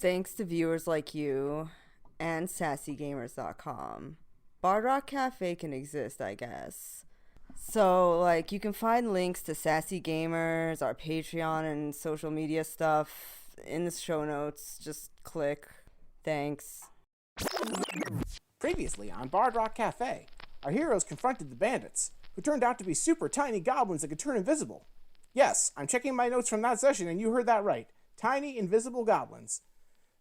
Thanks to viewers like you and sassygamers.com, Bard Rock Cafe can exist, I guess. So, you can find links to Sassy Gamers, our Patreon, and social media stuff in the show notes. Just click. Thanks. Previously on Bard Rock Cafe, our heroes confronted the bandits, who turned out to be super tiny goblins that could turn invisible. Yes, I'm checking my notes from that session, and you heard that right. Tiny, invisible goblins.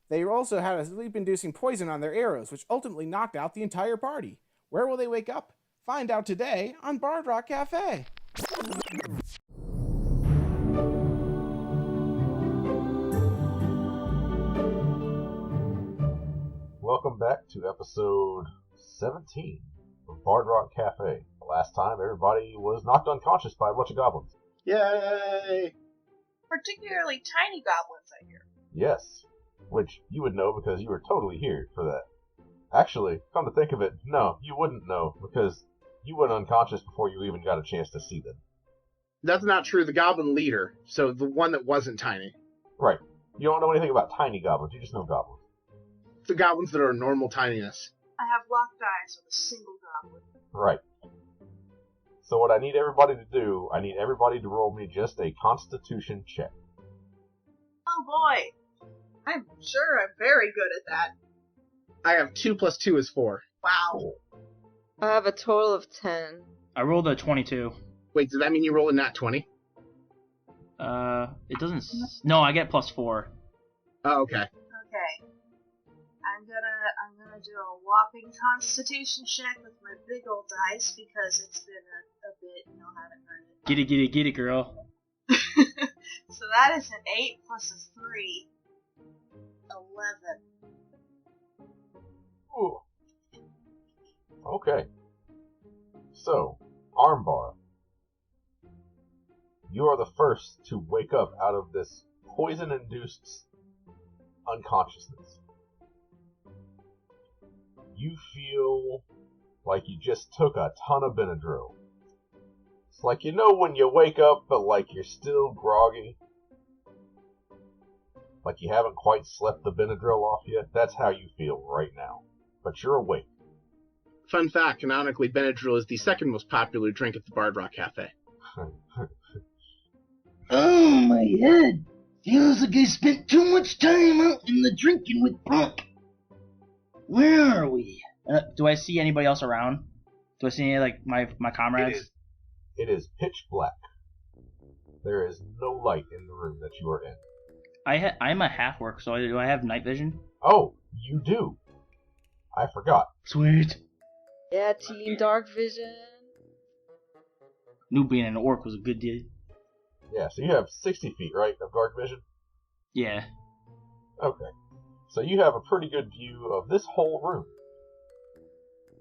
They also had a sleep-inducing poison on their arrows, which ultimately knocked out the entire party. Where will they wake up? Find out today on Bard Rock Cafe. Welcome back to episode 17 of Bard Rock Cafe. The last time everybody was knocked unconscious by a bunch of goblins. Yay! Particularly tiny goblins, I hear. Yes, which you would know because you were totally here for that. Actually, come to think of it, no, you wouldn't know because you went unconscious before you even got a chance to see them. That's not true. The goblin leader, so the one that wasn't tiny. Right. You don't know anything about tiny goblins, you just know goblins. The goblins that are normal tininess. I have locked eyes with a single goblin. Right. So what I need everybody to do, I need everybody to roll me just a constitution check. Oh boy. I'm sure I'm very good at that. I have 2 plus 2 is 4. Wow. I have a total of 10. I rolled a 22. Wait, does that mean you roll a nat 20? It doesn't... No, I get plus 4. Oh, okay. Okay. I'm gonna do a whopping constitution check with my big old dice because it's been a bit, haven't heard it. Get it, girl. So that is an 8 plus a 3. 11. Ooh. Okay. So, Armbar, you are the first to wake up out of this poison-induced unconsciousness. You feel like you just took a ton of Benadryl. It's like, when you wake up, but you're still groggy. Like you haven't quite slept the Benadryl off yet. That's how you feel right now. But you're awake. Fun fact, canonically, Benadryl is the second most popular drink at the Bard Rock Cafe. Oh, my head. Feels like I spent too much time out in the drinking with Brunk. Where are we? Do I see anybody else around? Do I see any, my comrades? It is pitch black. There is no light in the room that you are in. I'm a half-orc, so do I have night vision? Oh, you do. I forgot. Sweet. Yeah, Team Dark Vision. Knew being an orc was a good deal. Yeah, so you have 60 feet, right, of dark vision? Yeah. Okay. So you have a pretty good view of this whole room.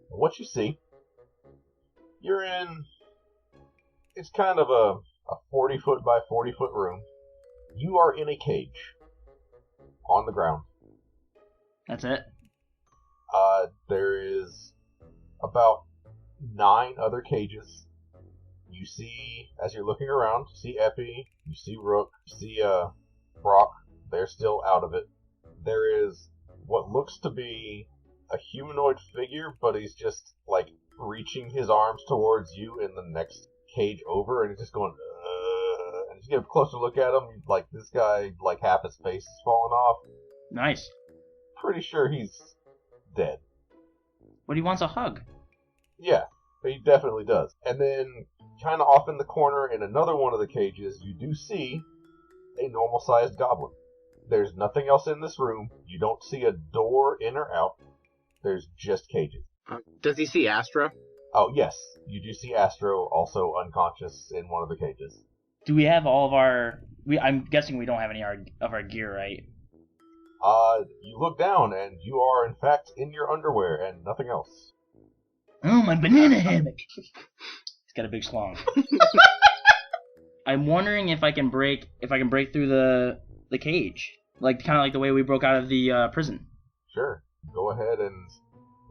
What you see, you're in... It's kind of a 40-foot by 40-foot room. You are in a cage. On the ground. That's it? There is about 9 other cages. You see, as you're looking around, you see Epi, you see Rook, you see Brock. They're still out of it. There is what looks to be a humanoid figure, but he's just, reaching his arms towards you in the next cage over, and he's just going, and you get a closer look at him, this guy, half his face is falling off. Nice. Pretty sure he's dead. But he wants a hug. Yeah, he definitely does. And then, kind of off in the corner in another one of the cages, you do see a normal-sized goblin. There's nothing else in this room. You don't see a door in or out. There's just cages. Does he see Astro? Oh, yes. You do see Astro also unconscious in one of the cages. Do we have all of our... I'm guessing we don't have any of our gear, right? You look down, and you are, in fact, in your underwear and nothing else. Oh, my banana hammock. He's got a big schlong. I'm wondering if I can break through the cage. Kind of like the way we broke out of the prison. Sure. Go ahead and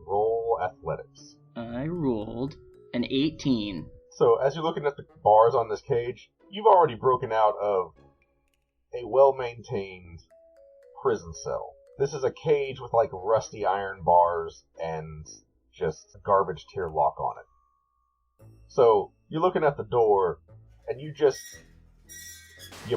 roll athletics. I rolled an 18. So, as you're looking at the bars on this cage, you've already broken out of a well-maintained prison cell. This is a cage with like rusty iron bars and just a garbage tier lock on it. So you're looking at the door and you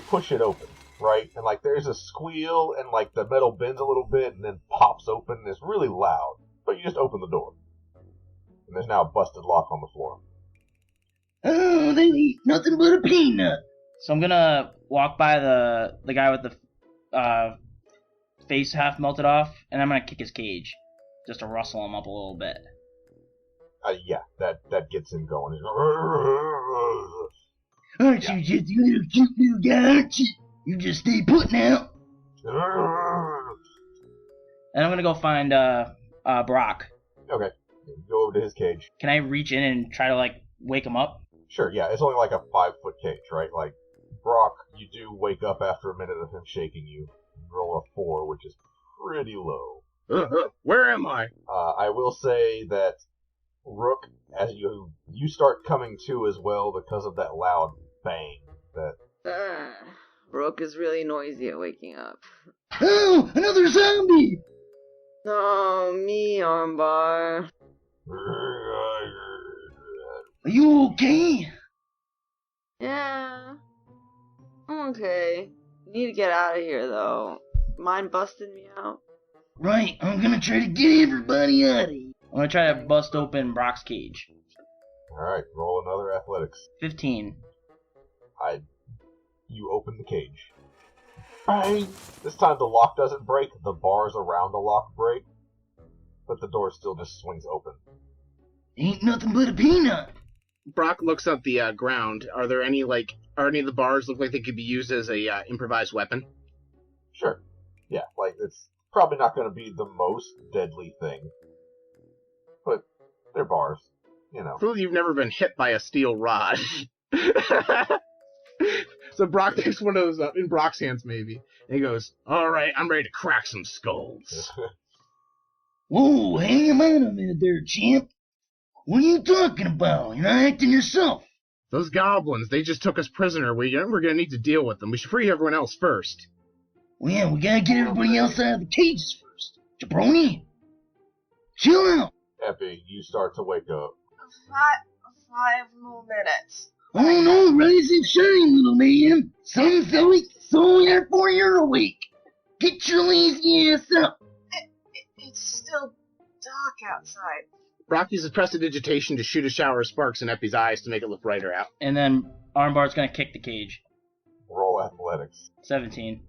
push it open, right? And like there's a squeal and like the metal bends a little bit and then pops open and it's really loud. But you just open the door. And there's now a busted lock on the floor. Oh, they eat nothing but a peanut. So I'm gonna walk by the guy with the face half melted off, and I'm gonna kick his cage, just to rustle him up a little bit. Yeah, that gets him going. Aren't you just a little cute little guy, aren't you? You just stay put now. And I'm gonna go find Brock. Okay, go over to his cage. Can I reach in and try to like wake him up? Sure, yeah, it's only like a 5-foot cage, right? Like, Brock, you do wake up after a minute of him shaking you. Roll a 4, which is pretty low. Where am I? I will say that Rook, as you start coming to as well because of that loud bang. That Rook is really noisy at waking up. Oh, another zombie! Oh, me, Armbar. Are you okay? Yeah. I'm okay. Need to get out of here, though. Mind busting me out? Right, I'm gonna try to get everybody out of here. I'm gonna try to bust open Brock's cage. Alright, roll another athletics. 15. You open the cage. Bang! This time the lock doesn't break, the bars around the lock break, but the door still just swings open. Ain't nothing but a peanut. Brock looks at the ground. Are any of the bars look like they could be used as a improvised weapon? Sure. Yeah, like, it's probably not going to be the most deadly thing. But they're bars, you know. Clearly you've never been hit by a steel rod. So Brock takes one of those up, in Brock's hands maybe, and he goes, alright, I'm ready to crack some skulls. Whoa, hang on a minute there, champ. What are you talking about? You're not acting yourself. Those goblins, they just took us prisoner. We're gonna need to deal with them. We should free everyone else first. Well, yeah, we gotta get everybody else out of the cages first. Jabroni, chill out. Epi, you start to wake up. 5 more minutes. Oh no, rise and shine, little man. Sun's awake, so therefore you're awake. Get your lazy ass up. It's still dark outside. Brock uses prestidigitation to shoot a shower of sparks in Epi's eyes to make it look brighter out. And then Armbar's gonna kick the cage. Roll athletics. 17.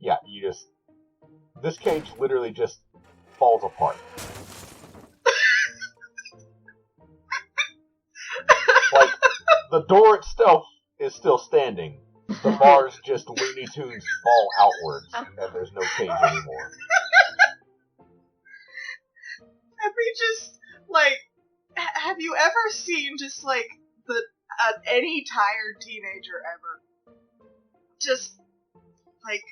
Yeah, this cage literally just falls apart. Like, the door itself is still standing. The bars just Looney Tunes fall outwards, and there's no cage anymore. Epi just, like, have you ever seen just, like, any tired teenager ever? Just, like,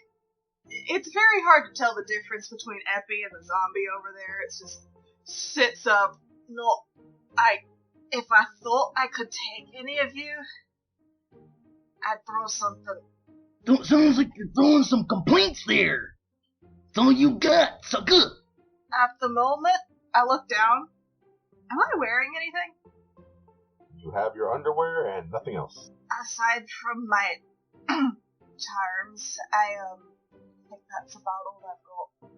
it's very hard to tell the difference between Epi and the zombie over there. It just sits up. No, if I thought I could take any of you, I'd throw something. Sounds like you're throwing some complaints there. That's all you got, sucker. At the moment, I look down. Am I wearing anything? You have your underwear and nothing else. Aside from my charms, I think that's about all I've got.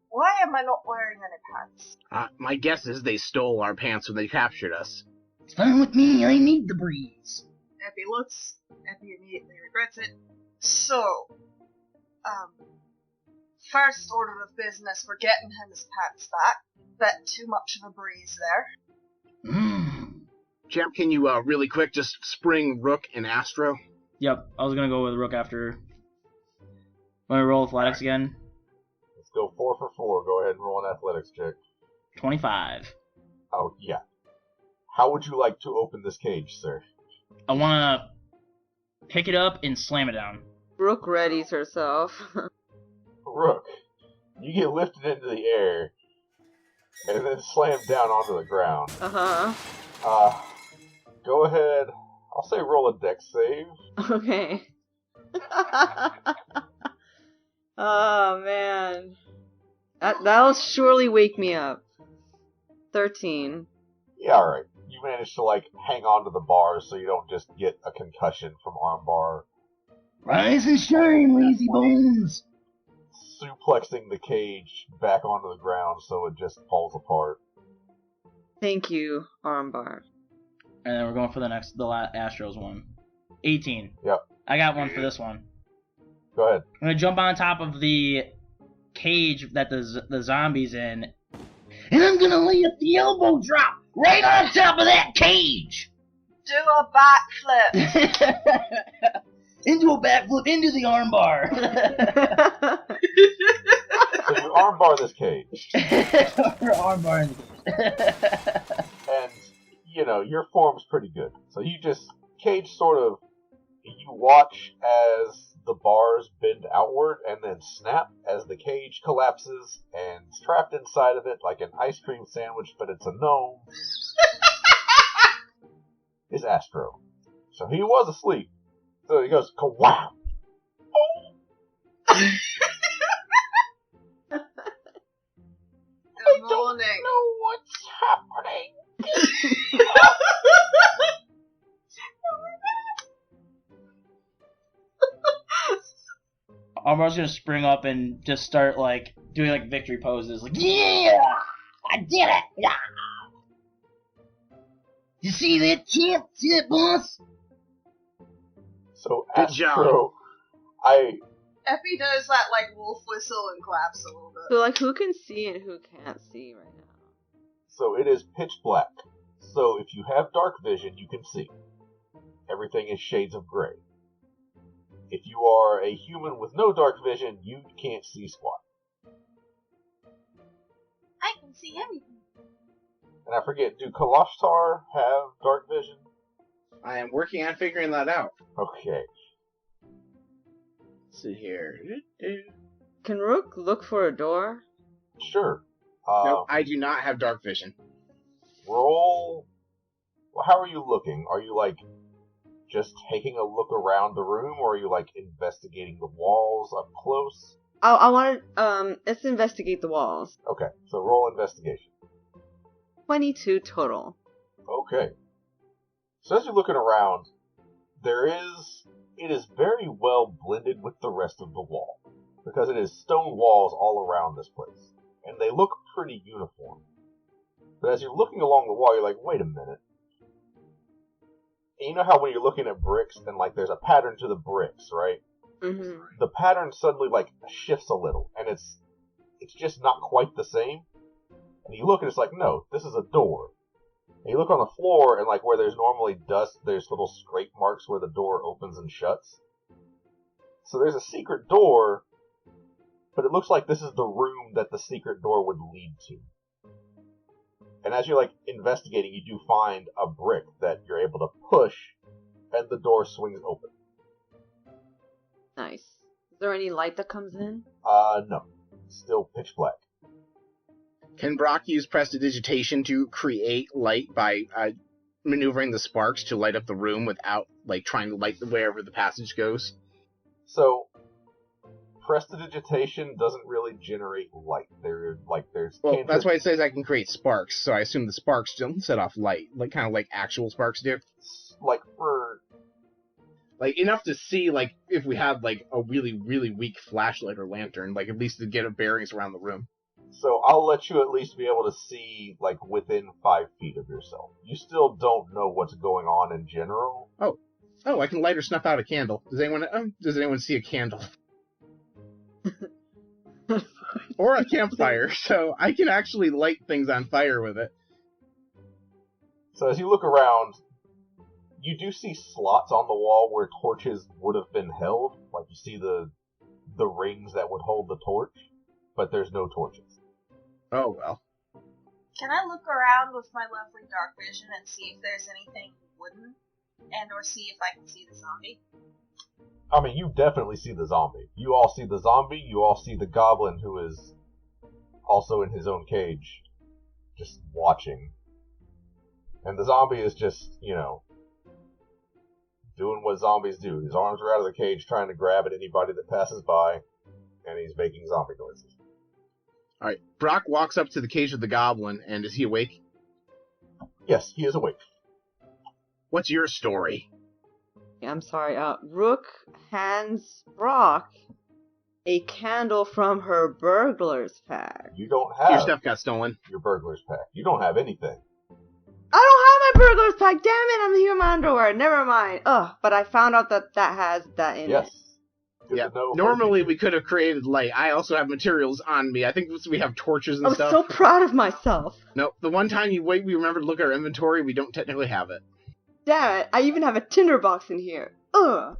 Why am I not wearing any pants? My guess is they stole our pants when they captured us. It's fine with me, I need the breeze. Epi looks. Epi immediately regrets it. So, first order of business, we're getting him his pants back. Bet too much of a breeze there. Champ, can you really quick just spring Rook and Astro? Yep, I was gonna go with Rook after. Want to roll athletics again? Let's go 4 for 4. Go ahead and roll an athletics check. 25. Oh, yeah. How would you like to open this cage, sir? I wanna pick it up and slam it down. Brooke readies herself. Rook, you get lifted into the air and then slammed down onto the ground. Go ahead. I'll say roll a dex save. Okay. Oh, man. That'll surely wake me up. 13. Yeah, alright. You manage to, like, hang on to the bars so you don't just get a concussion from armbar. Rise and shine, lazy bones. Suplexing the cage back onto the ground so it just falls apart. Thank you, armbar. And then we're going for the Astros one. 18. Yep. I got one for this one. Go ahead. I'm gonna jump on top of the cage that the zombie's in. And I'm gonna lay up the elbow drop right on top of that cage. Do a backflip. Into a backflip into the armbar. So you armbar this cage. Armbar in the cage. And, you know, your form's pretty good. So you just, cage sort of, you watch as the bars bend outward and then snap as the cage collapses, and trapped inside of it like an ice cream sandwich, but it's a gnome, is Astro. So he was asleep. So he goes, "Kawam!" Good morning. know what's happening. Armbar's gonna spring up and just start like doing like victory poses, like Yeah! I did it! Yeah! You see that, champ? See that, boss? So Good Astro, I Epi does that like wolf whistle and claps a little bit. So, like, who can see and who can't see right now? So it is pitch black. So if you have dark vision, you can see. Everything is shades of gray. If you are a human with no dark vision, you can't see squat. I can see everything. And I forget, do Kalashtar have dark vision? I am working on figuring that out. Okay. Let's see here. Can Rook look for a door? Sure. No, I do not have dark vision. Roll. Well, how are you looking? Are you, like, just taking a look around the room, or are you, like, investigating the walls up close? I want to, let's investigate the walls. Okay, so roll investigation. 22 total. Okay. So as you're looking around, it is very well blended with the rest of the wall, because it is stone walls all around this place, and they look pretty uniform. But as you're looking along the wall, you're like, wait a minute. And you know how when you're looking at bricks, and like there's a pattern to the bricks, right? Mm-hmm. The pattern suddenly like shifts a little, and it's just not quite the same. And you look and it's like, no, this is a door. And you look on the floor, and like where there's normally dust, there's little scrape marks where the door opens and shuts. So there's a secret door, but it looks like this is the room that the secret door would lead to. And as you're like investigating, you do find a brick that you're able to push, and the door swings open. Nice. Is there any light that comes in? No. Still pitch black. Can Brock use prestidigitation to create light by maneuvering the sparks to light up the room without like trying to light wherever the passage goes? So, prestidigitation doesn't really generate light. There's Well, that's why it says I can create sparks, so I assume the sparks don't set off light, like kind of like actual sparks do. like for Like enough to see, like if we had like a really, really weak flashlight or lantern, like at least to get a bearings around the room. So I'll let you at least be able to see like within 5 feet of yourself. You still don't know what's going on in general. Oh, I can light or snuff out a candle. Does anyone see a candle? Or a campfire, so I can actually light things on fire with it. So as you look around, you do see slots on the wall where torches would have been held. Like you see the rings that would hold the torch, but there's no torches. Oh well. Can I look around with my lovely dark vision and see if there's anything wooden? And or see if I can see the zombie? I mean, you definitely see the zombie. You all see the zombie, you all see the goblin who is also in his own cage, just watching. And the zombie is just, doing what zombies do. His arms are out of the cage trying to grab at anybody that passes by, and he's making zombie noises. All right. Brock walks up to the cage of the goblin, and is he awake? Yes, he is awake. What's your story? I'm sorry. Rook hands Brock a candle from her burglar's pack. You don't Your have stuff got stolen. your burglar's pack. You don't have anything. I don't have my burglar's pack. Damn it! I'm here in my underwear. Never mind. Ugh. But I found out that has that in Yes. it. Good Yeah. to know. Normally we could have created light. I also have materials on me. I think we have torches and I was stuff. so proud of myself. Nope. The one time we remember to look at our inventory, we don't technically have it. Damn it! I even have a tinderbox in here. Ugh.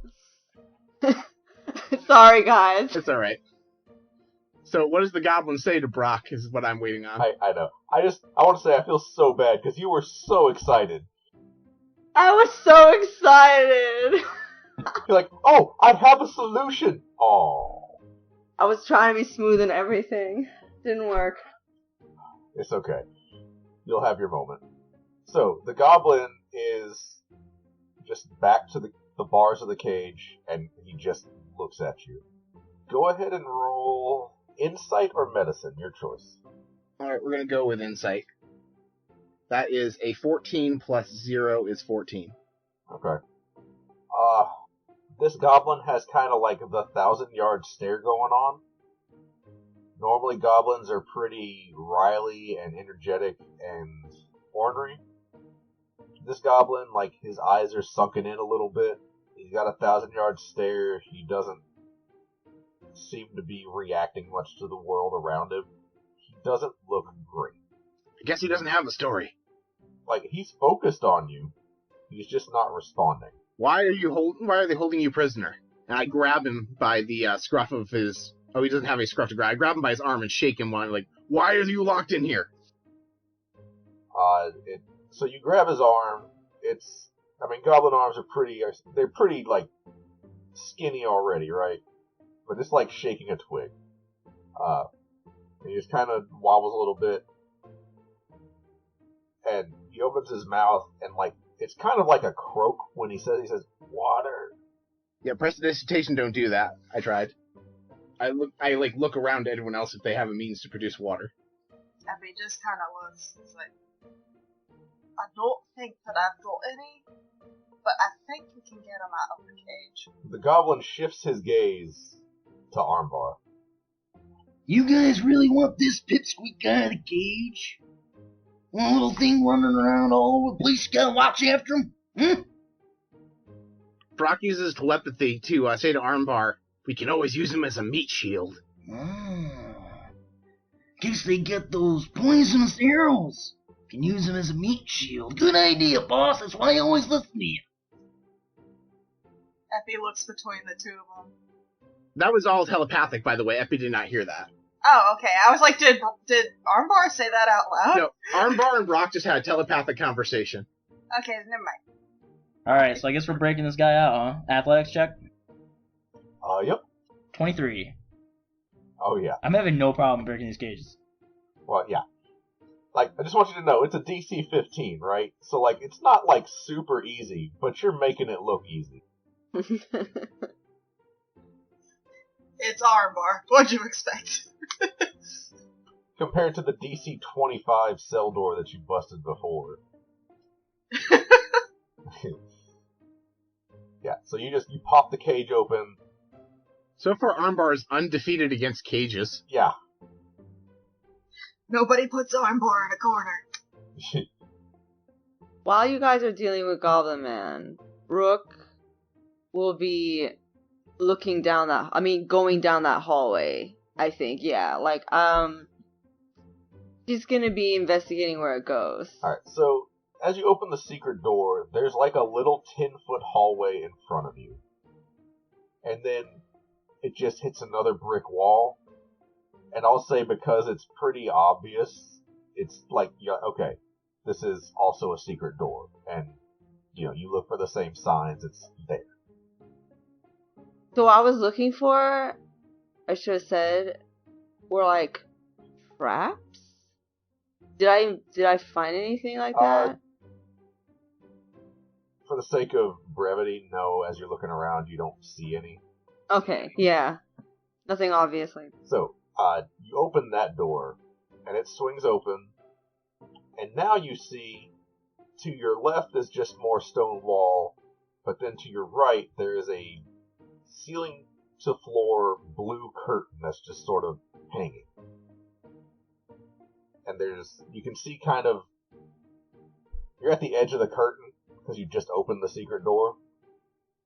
Sorry, guys. It's all right. So what does the goblin say to Brock? Is what I'm waiting on. I know. I want to say I feel so bad because you were so excited. I was so excited. You're like, oh, I have a solution. Oh, I was trying to be smooth and everything. Didn't work. it's okay. You'll have your moment. So the goblin is just back to the bars of the cage, and he just looks at you. Go ahead and roll insight or medicine, your choice. All right, we're gonna go with insight. That is a 14 plus 0 is 14. Okay. This goblin has kind of like the 1,000-yard stare going on. Normally goblins are pretty wily and energetic and ornery. This goblin, like, his eyes are sunken in a little bit. He's got a 1,000-yard stare. He doesn't seem to be reacting much to the world around him. He doesn't look great. I guess he doesn't have a story. Like, he's focused on you. He's just not responding. Why are they holding you prisoner? And I grab him by the scruff of his. Oh, he doesn't have a scruff to grab. I grab him by his arm and shake him. Like, why are you locked in here? So you grab his arm. Goblin arms are pretty, like, skinny already, right? But it's like shaking a twig. He just kind of wobbles a little bit. And he opens his mouth, and, like, it's kind of like a croak when he says, water. Yeah, prestidigitation don't do that. I tried. I look around at everyone else if they have a means to produce water. Abby just kind of looks. It's like, I don't think that I've got any, but I think we can get him out of the cage. The goblin shifts his gaze to Armbar. You guys really want this pipsqueak guy in a cage? One little thing running around all over the place, you gotta watch after him? Hmm? Brock uses telepathy to say to Armbar, we can always use him as a meat shield. In case they get those poisonous arrows. Can use them as a meat shield. Good idea, boss. That's why I always listen to you. Epi looks between the two of them. That was all telepathic, by the way. Epi did not hear that. Oh, okay. I was like, did Armbar say that out loud? No, Armbar and Brock just had a telepathic conversation. Okay, never mind. Alright, so I guess we're breaking this guy out, huh? Athletics check? Yep. 23. Oh, yeah. I'm having no problem breaking these cages. Well, yeah. Like, I just want you to know, it's a DC 15, right? So, like, it's not, like, super easy, but you're making it look easy. It's Armbar. What'd you expect? Compared to the DC 25 cell door that you busted before. Yeah, so you pop the cage open. So far, Armbar is undefeated against cages. Yeah. Nobody puts Armbar in a corner. While you guys are dealing with Goblin Man, Rook will be going down that hallway, I think, yeah. Like, she's gonna be investigating where it goes. Alright, so as you open the secret door, there's like a little 10-foot hallway in front of you. And then it just hits another brick wall. And I'll say because it's pretty obvious, it's like, yeah, okay, this is also a secret door. And, you look for the same signs, it's there. So what I was looking for, I should have said, were like traps? Did I find anything like that? For the sake of brevity, no, as you're looking around, you don't see any. Okay, yeah. Nothing obvious, like. So, you open that door, and it swings open, and now you see to your left is just more stone wall, but then to your right there is a ceiling to floor blue curtain that's just sort of hanging. And you can see kind of, you're at the edge of the curtain because you just opened the secret door,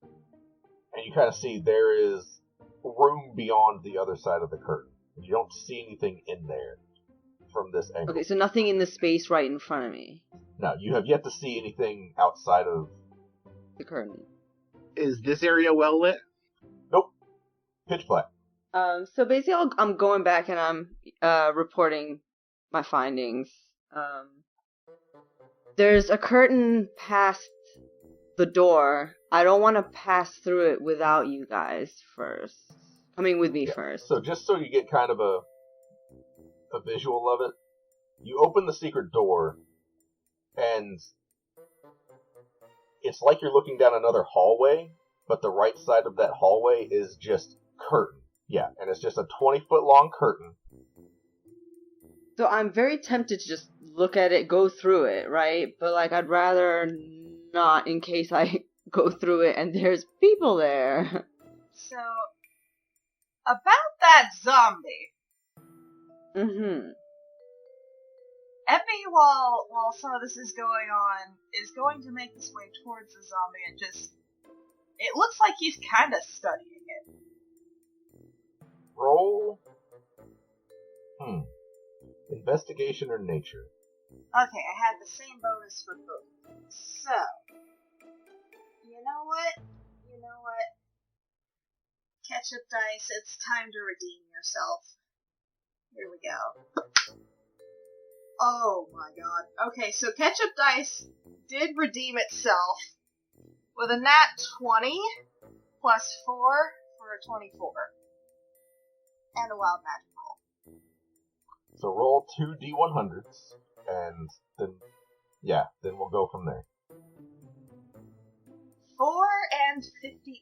and you kind of see there is room beyond the other side of the curtain. You don't see anything in there from this angle. Okay, so nothing in the space right in front of me. No, you have yet to see anything outside of the curtain. Is this area well lit? Nope. Pitch black. So basically, I'm going back and I'm reporting my findings. There's a curtain past the door. I don't want to pass through it without you guys first. Coming with me first. So just so you get kind of a visual of it, you open the secret door, and it's like you're looking down another hallway, but the right side of that hallway is just curtain. Yeah, and it's just a 20-foot long curtain. So I'm very tempted to just look at it, go through it, right? But like I'd rather not in case I go through it and there's people there. So, about that zombie. Mm-hmm. Epi, while some of this is going on, is going to make his way towards the zombie and just... It looks like he's kind of studying it. Roll. Investigation or nature? Okay, I had the same bonus for both. So, you know what? Ketchup dice, it's time to redeem yourself. Here we go. Oh my god. Okay, so Ketchup dice did redeem itself with a nat 20 plus 4 for a 24. And a wild magic roll. So roll 2 D100s, and then we'll go from there. 4 and 58.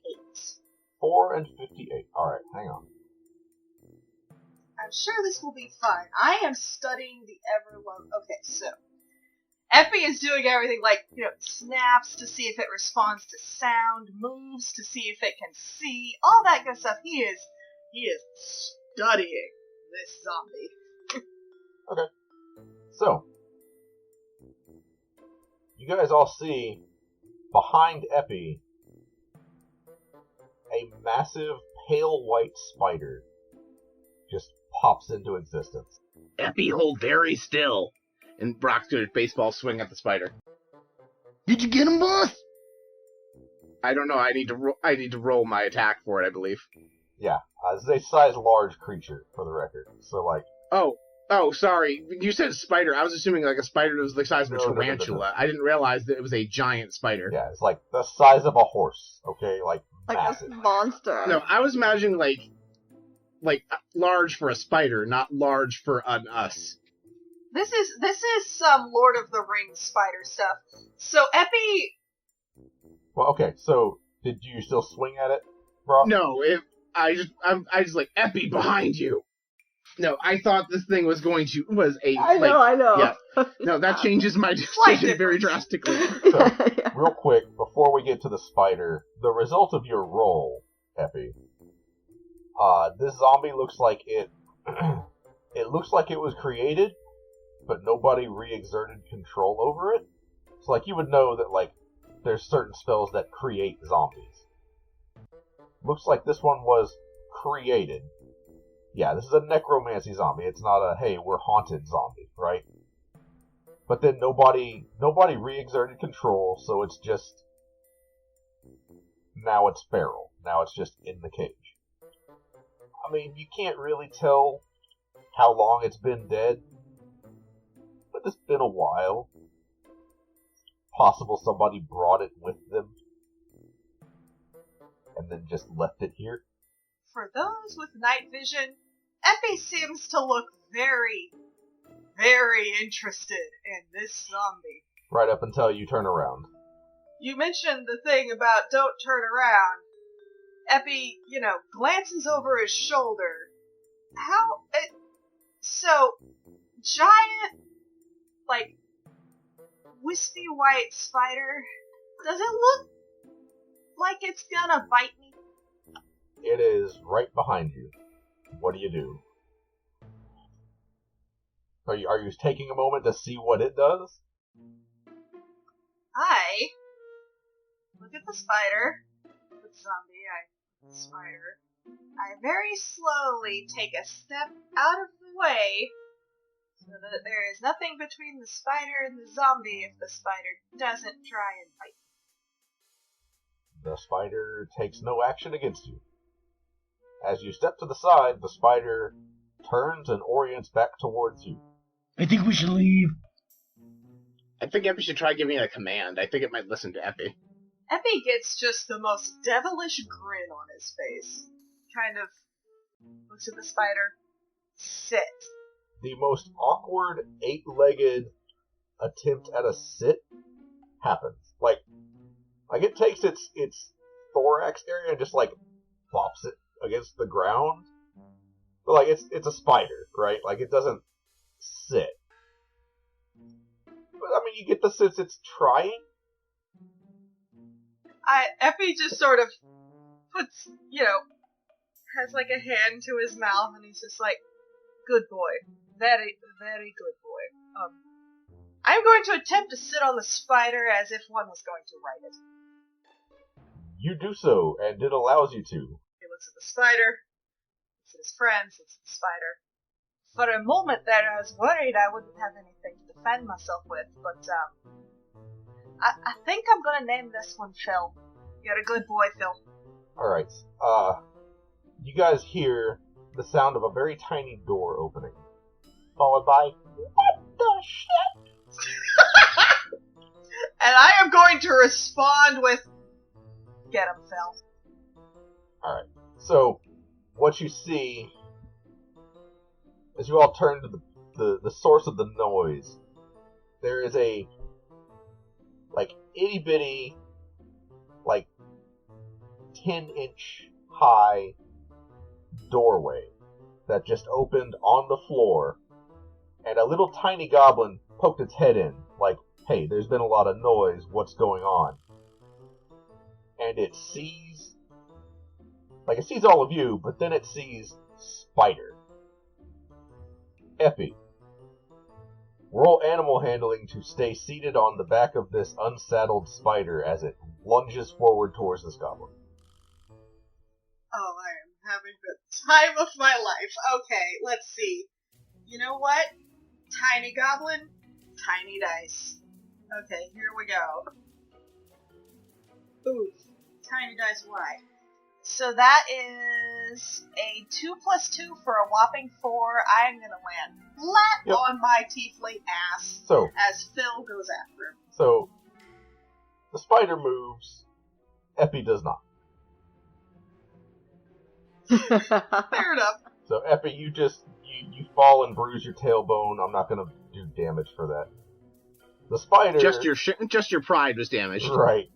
4 and 58. Alright, hang on. I'm sure this will be fun. I am studying the Everlong. Okay, so Epi is doing everything like, snaps to see if it responds to sound, moves to see if it can see, all that good stuff. He is studying this zombie. Okay. So, you guys all see behind Epi a massive pale white spider just pops into existence. Epi, hold very still. And Brock's doing a baseball swing at the spider. Did you get him, boss? I don't know. I need to roll my attack for it, I believe. Yeah, this is a size large creature, for the record. So, like... Oh, sorry. You said spider. I was assuming like a spider that was the size of a tarantula. No. I didn't realize that it was a giant spider. Yeah, it's like the size of a horse, okay? Like massive. A monster. No, I was imagining like large for a spider, not large for an us. This is some Lord of the Rings spider stuff. So Epi... Well, okay, so did you still swing at it, Brock? No, I just like, Epi, behind you. No, I thought this thing was I know. Yeah. No, that changes my decision very drastically. So, real quick, before we get to the spider, the result of your roll, Epi, this zombie looks like it looks like it was created, but nobody re-exerted control over it. So, like, you would know that, like, there's certain spells that create zombies. Looks like this one was created. Yeah, this is a necromancy zombie. It's not a, hey, we're haunted zombie, right? But then nobody re-exerted control, so it's just... Now it's feral. Now it's just in the cage. I mean, you can't really tell how long it's been dead, but it's been a while. Possible somebody brought it with them and then just left it here. For those with night vision, Epi seems to look very, very interested in this zombie. Right up until you turn around. You mentioned the thing about don't turn around, Epi, glances over his shoulder. So, giant, like, wispy white spider, does it look like it's gonna bite me? It is right behind you. What do you do? Are you taking a moment to see what it does? I look at the spider, the zombie, spider. I very slowly take a step out of the way so that there is nothing between the spider and the zombie if the spider doesn't try and bite me. The spider takes no action against you. As you step to the side, the spider turns and orients back towards you. I think we should leave. I think Epi should try giving it a command. I think it might listen to Epi. Epi gets just the most devilish grin on his face. Kind of looks at the spider. Sit. The most awkward 8-legged attempt at a sit happens. Like it takes its thorax area and just like plops it against the ground. But like it's a spider, right? Like it doesn't sit. But I mean, you get the sense it's trying. Epi just sort of puts, has like a hand to his mouth and he's just like, good boy. Very, very good boy. I'm going to attempt to sit on the spider as if one was going to ride it. You do so, and it allows you to. He looks at the spider, looks at his friends, looks at the spider. For a moment there, I was worried I wouldn't have anything to defend myself with, but, I think I'm gonna name this one Phil. You're a good boy, Phil. Alright, you guys hear the sound of a very tiny door opening, followed by, what the shit? And I am going to respond with, get him, Phil. Alright, so, what you see, as you all turn to the source of the noise, there is a, like, itty-bitty, like, 10-inch high doorway that just opened on the floor, and a little tiny goblin poked its head in, like, hey, there's been a lot of noise, what's going on? And it sees all of you, but then it sees Spider. Epi, roll animal handling to stay seated on the back of this unsaddled spider as it lunges forward towards this goblin. Oh, I am having the time of my life. Okay, let's see. You know what? Tiny goblin, tiny dice. Okay, here we go. Ooh, tiny dice why? So that is a 2 + 2 for a whopping 4. I'm gonna land flat on my tiefling ass as Phil goes after him. So, the spider moves, Epi does not. Fair enough. So, Epi, you you fall and bruise your tailbone. I'm not gonna do damage for that. The spider... Just your pride was damaged. Right.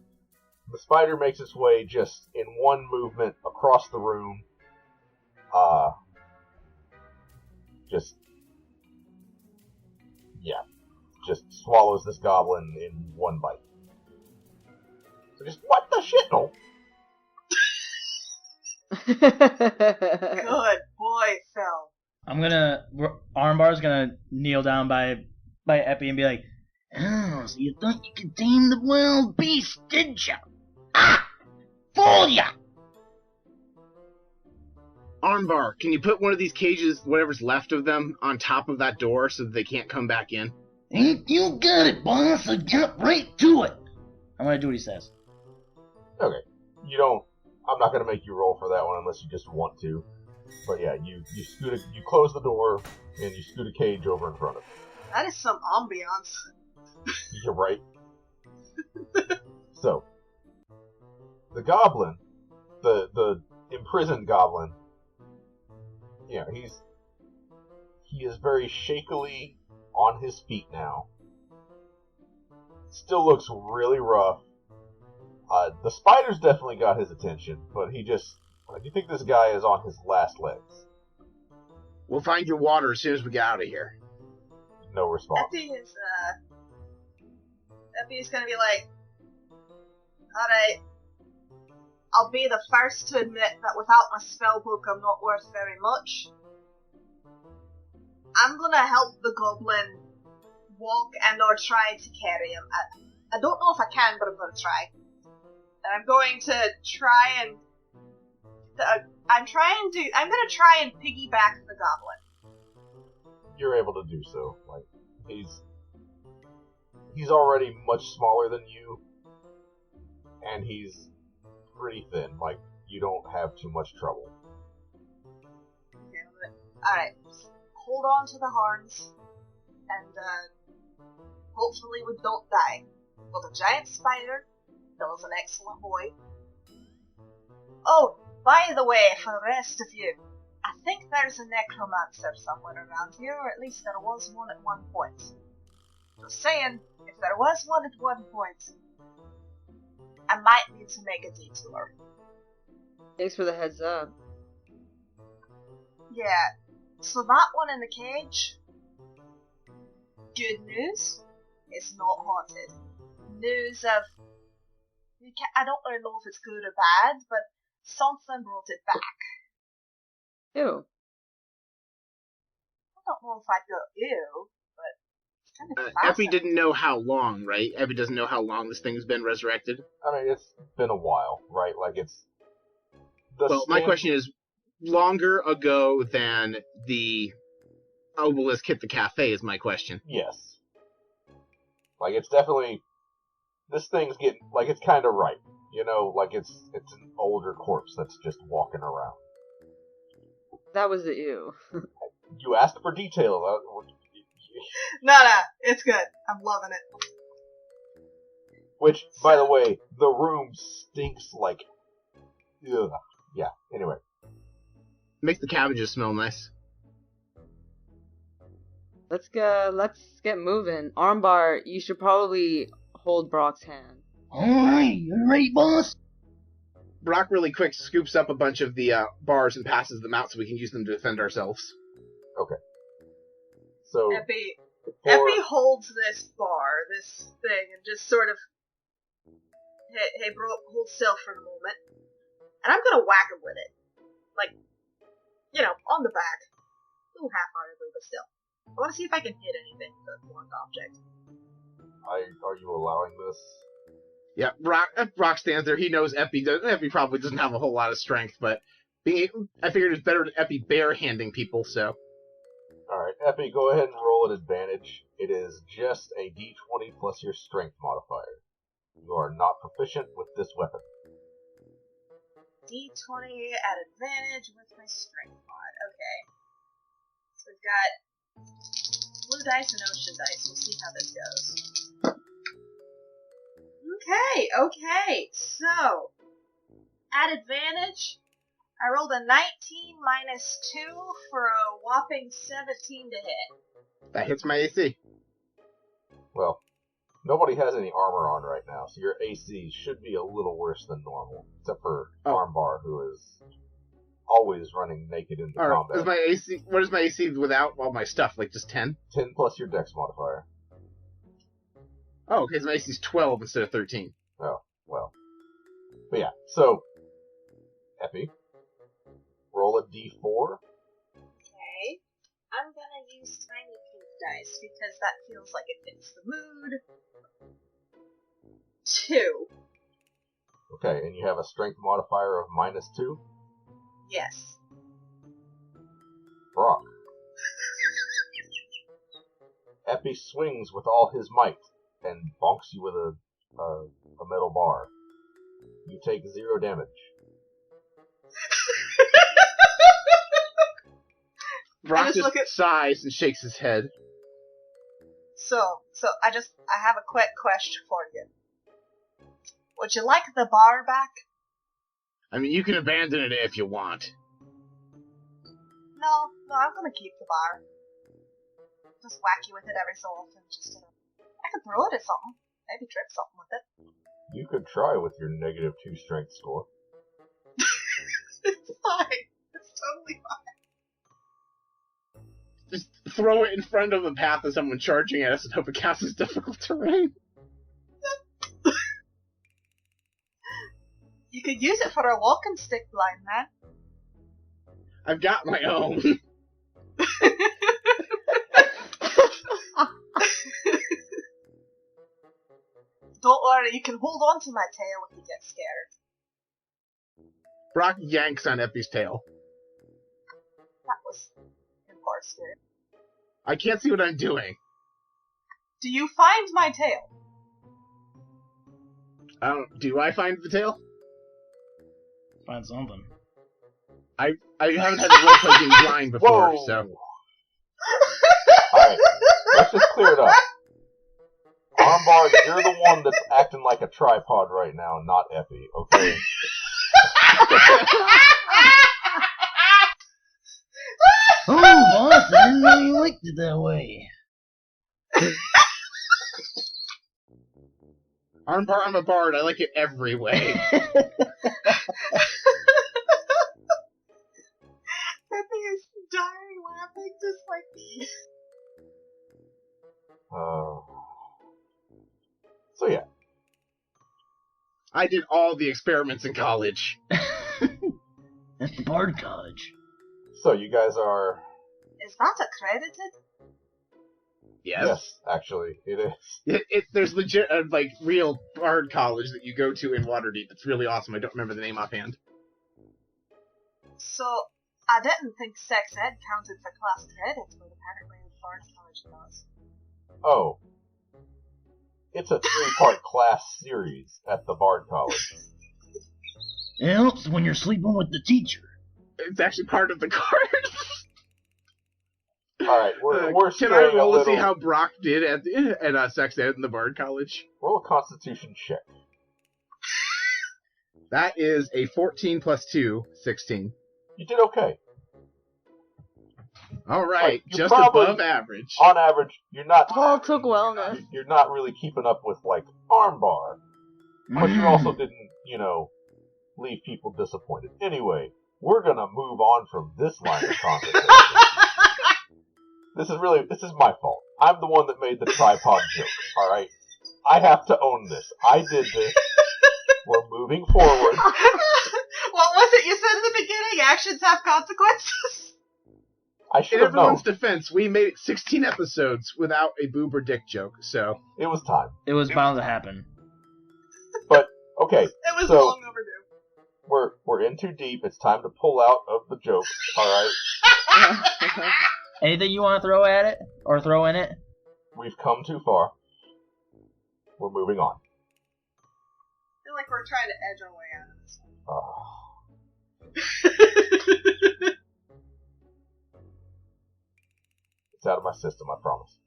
The spider makes its way just in one movement across the room. Just swallows this goblin in one bite. So just, what the shit? No. Good boy, Phil. Armbar's gonna kneel down by Epi and be like, Oh, so you thought you could tame the wild beast, did ya? Ah! Fool ya! Armbar, can you put one of these cages, whatever's left of them, on top of that door so that they can't come back in? Ain't you got it, boss? I got right to it. I'm gonna do what he says. Okay. I'm not gonna make you roll for that one unless you just want to. But yeah, you close the door, and you scoot a cage over in front of it. That is some ambiance. You're right. So, the goblin, the imprisoned goblin, he is very shakily on his feet now. Still looks really rough. The spider's definitely got his attention, but he just Do you think this guy is on his last legs? We'll find your water as soon as we get out of here. No response. Epi's gonna be like, alright, I'll be the first to admit that without my spellbook I'm not worth very much. I'm gonna help the goblin walk and or try to carry him. I don't know if I can, but I'm gonna try. And I'm going to try and... I'm gonna try and piggyback the goblin. You're able to do so. Like, he's already much smaller than you, and he's pretty thin. Like, you don't have too much trouble. Okay, alright. Hold on to the horns, and hopefully we don't die. But the giant spider, that was an excellent boy. Oh, by the way, for the rest of you, I think there's a necromancer somewhere around here, or at least there was one at one point. Just saying, if there was one at one point, I might need to make a detour. Thanks for the heads up. Yeah, so that one in the cage, good news, it's not haunted. News of, I don't really know if it's good or bad, but something brought it back. Ew. I don't know if I'd go ew, but it's kind of Effie fascinating. didn't know how long, right? Effie doesn't know how long this thing's been resurrected. I mean, it's been a while, right? Like, it's... Well, my question is, longer ago than the obelisk hit the cafe is my question. Yes. Like, it's definitely... This thing's getting... Like, it's kind of ripe. You know, like, it's an older corpse that's just walking around. That was the ew. You asked for detail. No, it's good. I'm loving it. Which, by the way, the room stinks like... Ugh. Yeah, anyway. Makes the cabbages smell nice. Let's get moving. Armbar, you should probably hold Brock's hand. Alright, you ready, boss? Brock really quick scoops up a bunch of the bars and passes them out so we can use them to defend ourselves. Okay. So, Epi for- holds this bar, this thing, and just sort of, hey bro, hold still for a moment. And I'm gonna whack him with it. Like, you know, on the back. A little half-heartedly, but still. I wanna see if I can hit anything with a blunt object. are you allowing this? Yeah, Brock stands there. He knows Epi probably doesn't have a whole lot of strength, but I figured it's better than Epi bare-handing people, so... Alright, Epi, go ahead and roll an advantage. It is just a d20 plus your strength modifier. You are not proficient with this weapon. D20 at advantage with my strength mod. Okay. So we've got blue dice and ocean dice. We'll see how this goes. Okay. So, at advantage, I rolled a 19 minus 2 for a whopping 17 to hit. That hits my AC. Well, nobody has any armor on right now, so your AC should be a little worse than normal. Except for Armbar, who is always running naked into combat. What is my AC without all my stuff? Like just 10? 10 plus your dex modifier. Oh, okay, so my AC's 12 instead of 13. Oh, well. But yeah, so, Epi, roll a d4. Okay. I'm gonna use tiny pink dice because that feels like it fits the mood. 2. Okay, and you have a strength modifier of -2? Yes. Brock. Epi swings with all his might and bonks you with a metal bar. You take 0 damage. Brock just sighs and shakes his head. So I have a quick question for you. Would you like the bar back? I mean, you can abandon it if you want. No, I'm gonna keep the bar. Just whack you with it every so often, I could throw it at something. Maybe trip something with it. You could try with your -2 strength score. fine. It's totally fine. Just throw it in front of the path of someone charging at us and hope it counts as difficult terrain. You could use it for a walking stick, blind man. I've got my own. Don't worry, you can hold on to my tail if you get scared. Brock yanks on Epi's tail. That was important. I can't see what I'm doing. Do you find my tail? Do I find the tail? Find something. I haven't had to roleplay being blind before, Whoa. so... Alright, let's just clear it up. Armbar, you're the one that's acting like a tripod right now, not Epi, okay? Oh, boss, I didn't know you liked it that way. Armbar, I'm a bard. I like it every way. That thing is dying laughing just like me. So yeah, I did all the experiments in college. At the Bard College. so you guys are... Is that accredited? Yes. Actually, it is. There's legit, like, real bard college that you go to in Waterdeep. It's really awesome. I don't remember the name offhand. So, I didn't think sex ed counted for class credits, but apparently the Bard College does. Oh. It's a 3-part class series at the Bard College. It helps when you're sleeping with the teacher. It's actually part of the course. Alright, we're Can I straying a roll to little... see how Brock did at sex ed in the bard college? Roll a constitution check. That is a 14 plus 2, 16. You did okay. All right, Like, you're just probably- above average. On average, you're not... Paul took wellness. You're not really keeping up with, like, armbar. But you also didn't, leave people disappointed. Anyway, we're gonna move on from this line of conversation. This is my fault. I'm the one that made the tripod joke, alright? I have to own this. I did this. We're moving forward. What was it you said in the beginning? Actions have consequences? I In should have known. everyone's defense, we made 16 episodes without a boob or dick joke, so... It was time. It was bound to happen. Okay, It was So- long overdue. we're in too deep. It's time to pull out of the joke, alright? Anything you want to throw at it? Or throw in it? We've come too far. We're moving on. I feel like we're trying to edge our way out of this one. It's out of my system, I promise.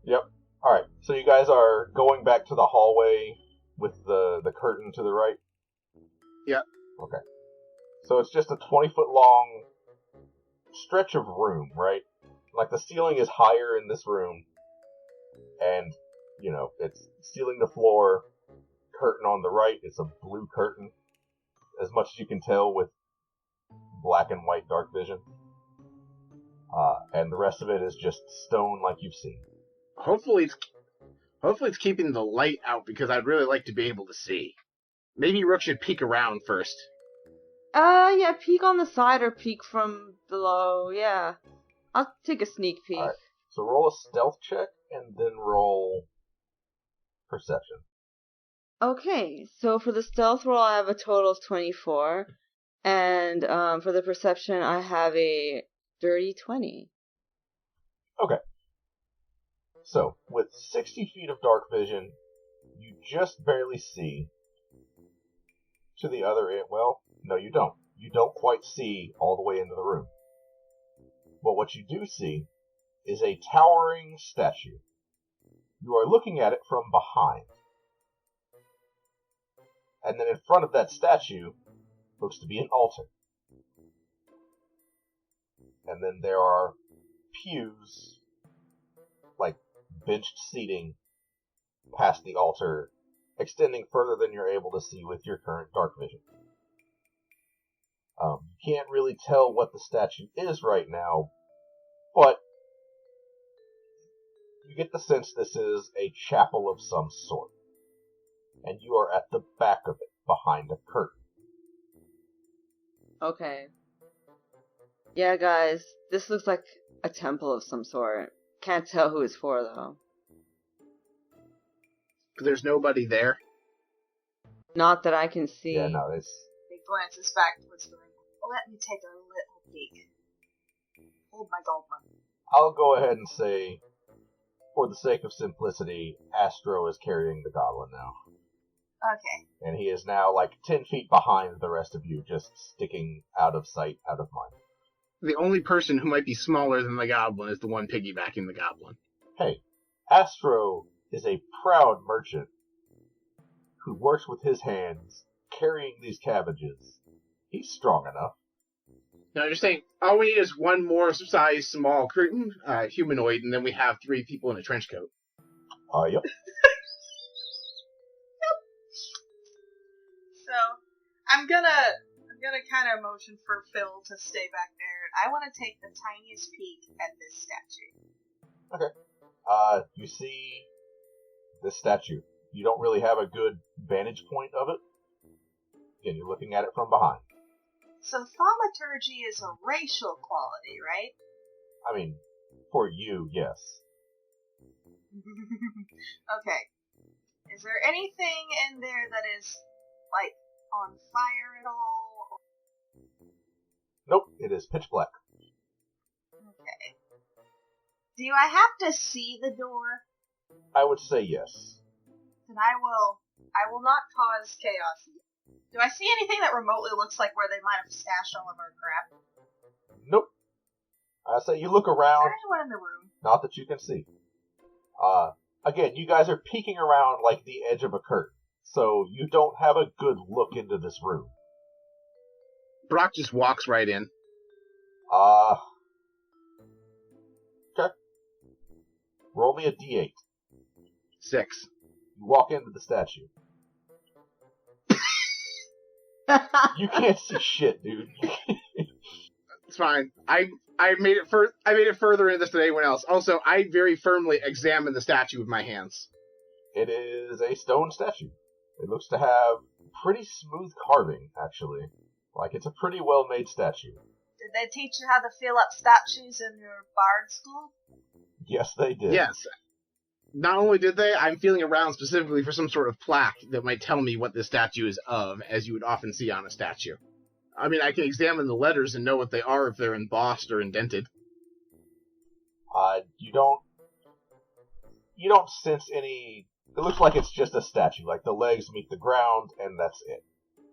Yep. Alright, so you guys are going back to the hallway with the curtain to the right? Yep. Okay. So it's just a 20-foot long stretch of room, right? Like, the ceiling is higher in this room, and, it's ceiling to floor, curtain on the right. It's a blue curtain, as much as you can tell with black and white dark vision. And the rest of it is just stone like you've seen. Hopefully it's keeping the light out, because I'd really like to be able to see. Maybe Rook should peek around first. Yeah, peek on the side or peek from below, yeah. I'll take a sneak peek. Alright. So roll a stealth check, and then roll perception. Okay, so for the stealth roll, I have a total of 24. And for the perception, I have a dirty 20. So, with 60 feet of dark vision, you just barely see to the other end. Well, no, you don't. You don't quite see all the way into the room. But what you do see is a towering statue. You are looking at it from behind. And then in front of that statue looks to be an altar. And then there are pews, like benched seating past the altar, extending further than you're able to see with your current dark vision. You can't really tell what the statue is right now, but you get the sense this is a chapel of some sort. And you are at the back of it, behind a curtain. Okay. Yeah, guys, this looks like a temple of some sort. Can't tell who it's for, though. There's nobody there. Not that I can see. Yeah, no, it's... He glances back towards the room. Let me take a little peek. Hold my gold one. I'll go ahead and say, for the sake of simplicity, Astro is carrying the goblin now. Okay. And he is now like 10 feet behind the rest of you, just sticking out of sight, out of mind. The only person who might be smaller than the goblin is the one piggybacking the goblin. Hey, Astro is a proud merchant who works with his hands, carrying these cabbages. He's strong enough. No, I'm just saying, all we need is one more size small curtain, humanoid, and then we have 3 people in a trench coat. Yep. So, I'm gonna kind of motion for Phil to stay back there. I want to take the tiniest peek at this statue. You see this statue. You don't really have a good vantage point of it. Again, you're looking at it from behind. So thaumaturgy is a racial quality, right? I mean, for you, yes. Okay. Is there anything in there that is, like, on fire at all? Nope, it is pitch black. Okay. Do I have to see the door? I would say yes. Then I will not cause chaos. Do I see anything that remotely looks like where they might have stashed all of our crap? Nope. I say you look Is around, there anyone in the room? not that you can see. Again, you guys are peeking around like the edge of a curtain, so you don't have a good look into this room. Brock just walks right in. Okay. Roll me a d8. 6. You walk into the statue. You can't see shit, dude. It's fine. I made it further into this than anyone else. Also, I very firmly examined the statue with my hands. It is a stone statue. It looks to have pretty smooth carving, actually. Like, it's a pretty well-made statue. Did they teach you how to fill up statues in your bard school? Yes, they did. Yes. Not only did they, I'm feeling around specifically for some sort of plaque that might tell me what this statue is of, as you would often see on a statue. I mean, I can examine the letters and know what they are if they're embossed or indented. You don't sense any... It looks like it's just a statue. Like, the legs meet the ground, and that's it.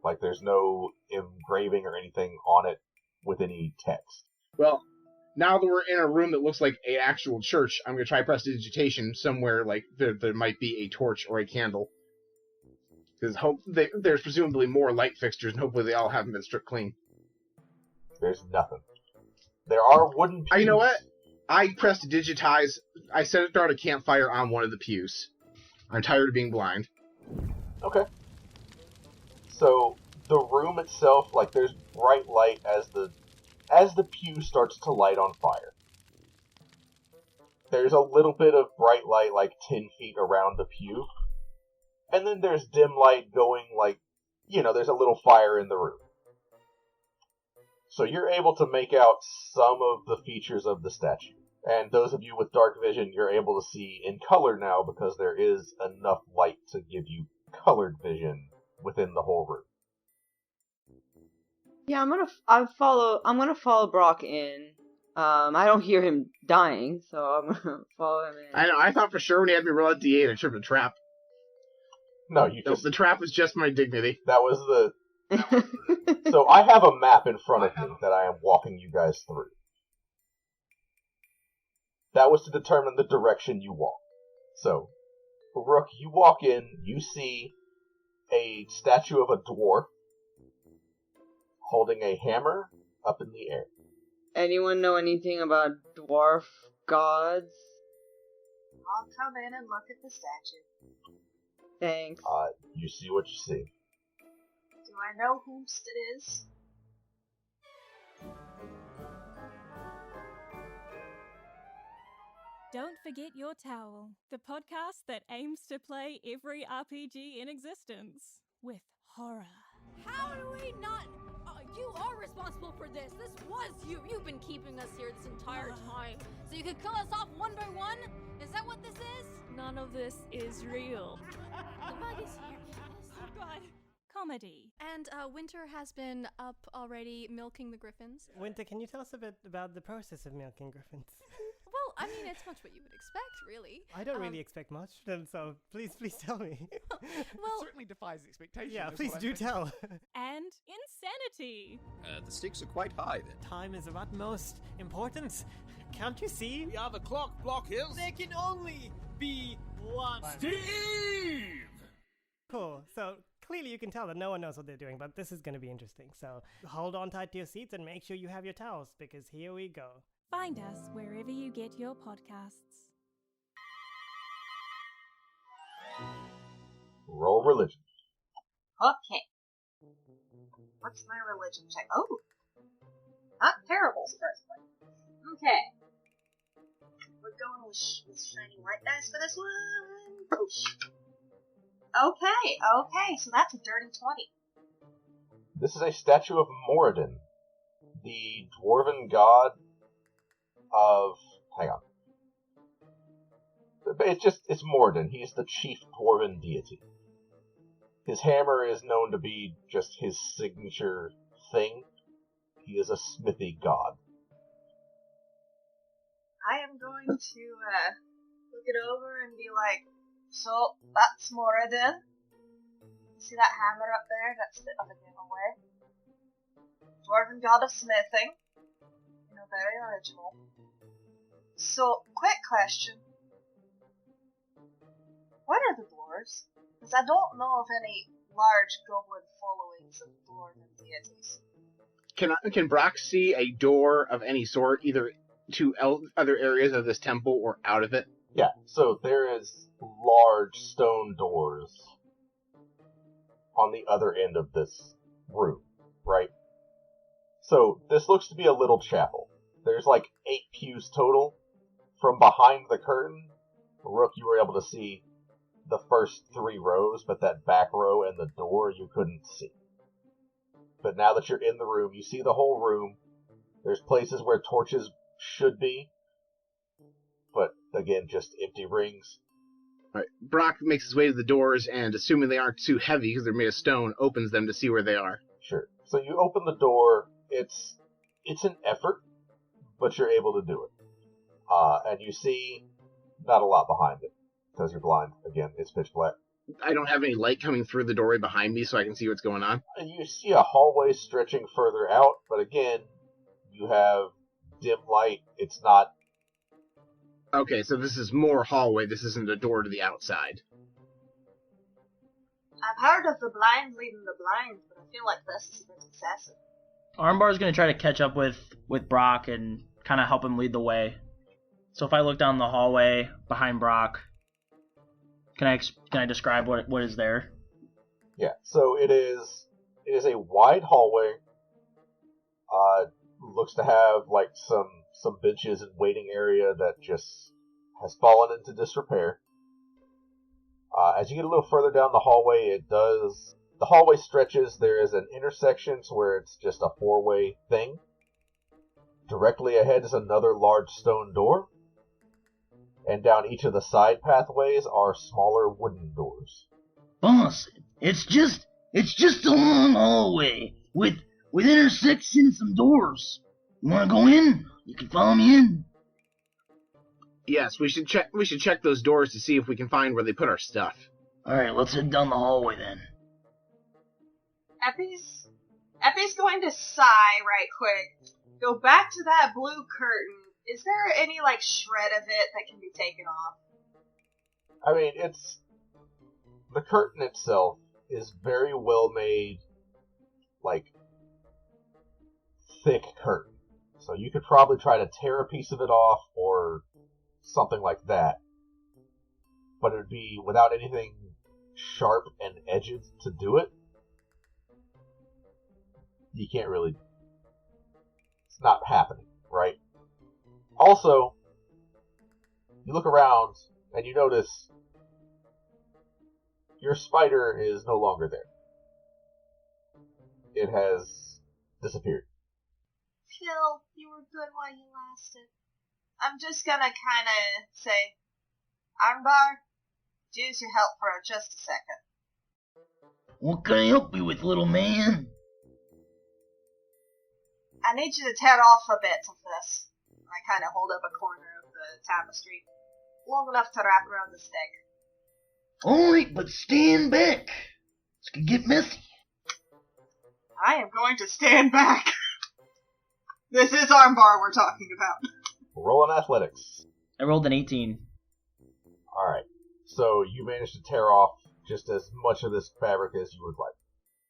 Like, there's no engraving or anything on it with any text. Well, now that we're in a room that looks like an actual church, I'm going to try prestidigitation somewhere like there might be a torch or a candle. Because there's presumably more light fixtures, and hopefully they all haven't been stripped clean. There's nothing. There are wooden pews. You know what? I prestidigitize. I set it start a campfire on one of the pews. I'm tired of being blind. Okay. So, the room itself, like, there's bright light as the pew starts to light on fire. There's a little bit of bright light, like, 10 feet around the pew. And then there's dim light going, like, there's a little fire in the room. So you're able to make out some of the features of the statue. And those of you with dark vision, you're able to see in color now because there is enough light to give you colored vision within the whole room. Yeah, I'm gonna follow Brock in. I don't hear him dying, so I'm gonna follow him in. I know. I thought for sure when he had me roll at D8, I tripped a trap. No, The trap was just my dignity. that was the... So I have a map in front of me that I am walking you guys through. That was to determine the direction you walk. So, Rook, you walk in, you see a statue of a dwarf holding a hammer up in the air. Anyone know anything about dwarf gods? I'll come in and look at the statue. Thanks. You see what you see. Do I know whomst it is? Don't Forget Your Towel, the podcast that aims to play every RPG in existence with horror. How do we not? You are responsible for this. This was you. You've been keeping us here this entire time. So you could kill us off one by one? Is that what this is? None of this is real. The bug is here, Candace. Oh God. Comedy. And Winter has been up already milking the griffins. Winter, can you tell us a bit about the process of milking griffins? Well, I mean, it's much what you would expect, really. I don't really expect much, so please tell me. Well, Certainly defies expectation. Yeah, is please what I do think. tell. And insanity. The stakes are quite high then. Time is of utmost importance. Can't you see? Yeah, the clock block is. There can only be one. Steve! Cool. So clearly you can tell that no one knows what they're doing, but this is going to be interesting. So hold on tight to your seats and make sure you have your towels, because here we go. Find us wherever you get your podcasts. Roll religion. Okay. What's my religion check? Oh! Not terrible, surprisingly. Okay. We're going with shiny white dice for this one. Poosh. Okay, so that's a dirty 20. This is a statue of Moradin, the dwarven god of... Hang on. It's Moradin. He's the chief dwarven deity. His hammer is known to be just his signature thing. He is a smithy god. I am going to look it over and be like, so that's Moradin. See that hammer up there? That's the other giveaway. Dwarven god of smithing. You know, very original. So, quick question. What are the dwarves? Because I don't know of any large goblin followings of dwarven deities. Can Brock see a door of any sort, either to other areas of this temple or out of it? Yeah, so there is large stone doors on the other end of this room, right? So this looks to be a little chapel. There's like 8 pews total. From behind the curtain, Rook, you were able to see the first 3 rows, but that back row and the door you couldn't see. But now that you're in the room, you see the whole room. There's places where torches should be, but again, just empty rings. Alright, Brock makes his way to the doors and, assuming they aren't too heavy because they're made of stone, opens them to see where they are. Sure. So you open the door. It's an effort, but you're able to do it. And you see not a lot behind it, because you're blind. Again, it's pitch black. I don't have any light coming through the doorway behind me so I can see what's going on. And you see a hallway stretching further out, but again, you have dim light. It's not... Okay, so this is more hallway. This isn't a door to the outside. I've heard of the blind leading the blind, but I feel like this is a bit excessive. Armbar's gonna try to catch up with Brock and kind of help him lead the way. So if I look down the hallway behind Brock, can I describe what is there? Yeah, so it is a wide hallway. Looks to have like some benches and waiting area that just has fallen into disrepair. As you get a little further down the hallway, the hallway stretches. There is an intersection where it's just a 4-way thing. Directly ahead is another large stone door. And down each of the side pathways are smaller wooden doors. Boss, it's just a long hallway with intersections and doors. You wanna go in? You can follow me in. Yes, we should check those doors to see if we can find where they put our stuff. Alright, let's head down the hallway then. Epi's going to sigh right quick. Go back to that blue curtain. Is there any, like, shred of it that can be taken off? I mean, the curtain itself is very well made, like, thick curtain. So you could probably try to tear a piece of it off or something like that. But it would be without anything sharp and edged to do it. You can't really... It's not happening, right? Also, You look around, and you notice your spider is no longer there. It has disappeared. Phil, you were good while you lasted. I'm just gonna kinda say, Armbar, use your help for just a second. What can I help you with, little man? I need you to tear off a bit of this. I kinda hold up a corner of the tapestry, long enough to wrap around the stick. Alright, but stand back. This could get messy. I am going to stand back. This is Armbar we're talking about. Roll an athletics. I rolled an 18. Alright, so you managed to tear off just as much of this fabric as you would like.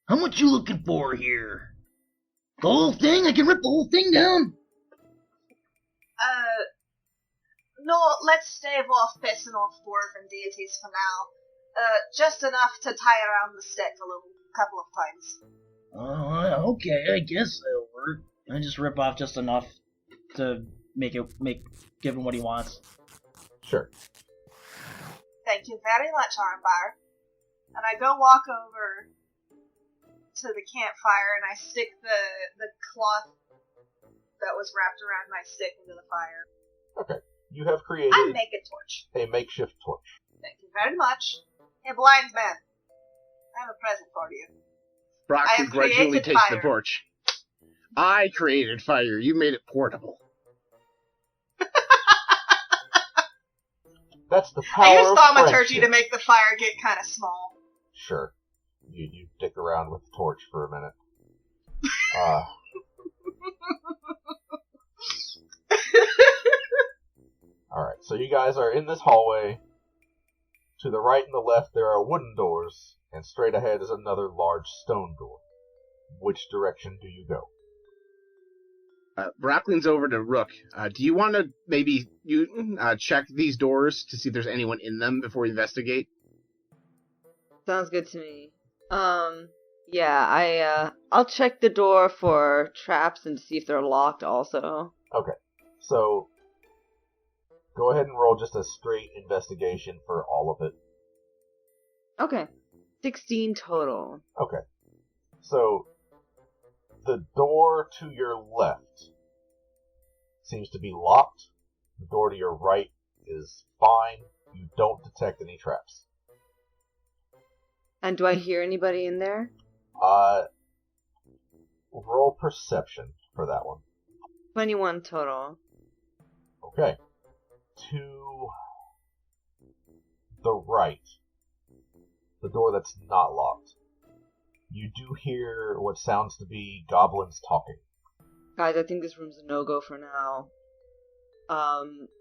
How much you looking for here? The whole thing? I can rip the whole thing down? No, let's stave off pissing off dwarven deities for now. Just enough to tie around the stick a couple of times. Okay, I guess that'll work. I just rip off just enough to give him what he wants. Sure. Thank you very much, Armbar. And I go walk over to the campfire and I stick the cloth that was wrapped around my stick into the fire. Okay. You have created I make a torch. a makeshift torch. Thank you very much. Hey, blind man, I have a present for you. Brock I have begrudgingly created takes fire. the torch. I created fire. You made it portable. That's the power I used of thaumaturgy friendship. to make the fire get kind of small. Sure. You dick around with the torch for a minute. Alright, so you guys are in this hallway. To the right and the left there are wooden doors, and straight ahead is another large stone door. Which direction do you go? Brock leans over to Rook. Do you want to maybe check these doors to see if there's anyone in them before we investigate? Sounds good to me. Yeah, I'll check the door for traps and see if they're locked also. Okay, so go ahead and roll just a straight investigation for all of it. Okay. 16 total. Okay. So, the door to your left seems to be locked. The door to your right is fine. You don't detect any traps. And do I hear anybody in there? Roll perception for that one. 21 total. Okay. To the right, the door that's not locked, you do hear what sounds to be goblins talking. Guys, I think this room's a no-go for now.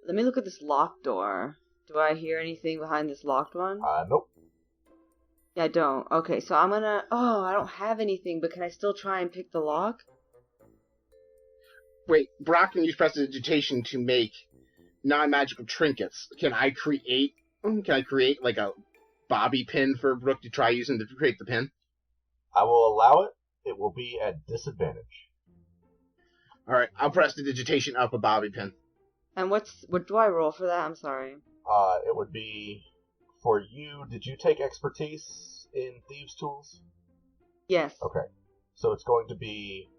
Let me look at this locked door. Do I hear anything behind this locked one? Nope. Yeah, I don't. Okay, so I'm gonna... Oh, I don't have anything, but can I still try and pick the lock? Wait, Brock can use prestidigitation to make non-magical trinkets. Can I create like a bobby pin for Rook to try using to create the pin? I will allow it. It will be at disadvantage. Alright, I'll prestidigitation up a bobby pin. And what do I roll for that? I'm sorry. It would be... For you, did you take expertise in Thieves' Tools? Yes. Okay. So it's going to be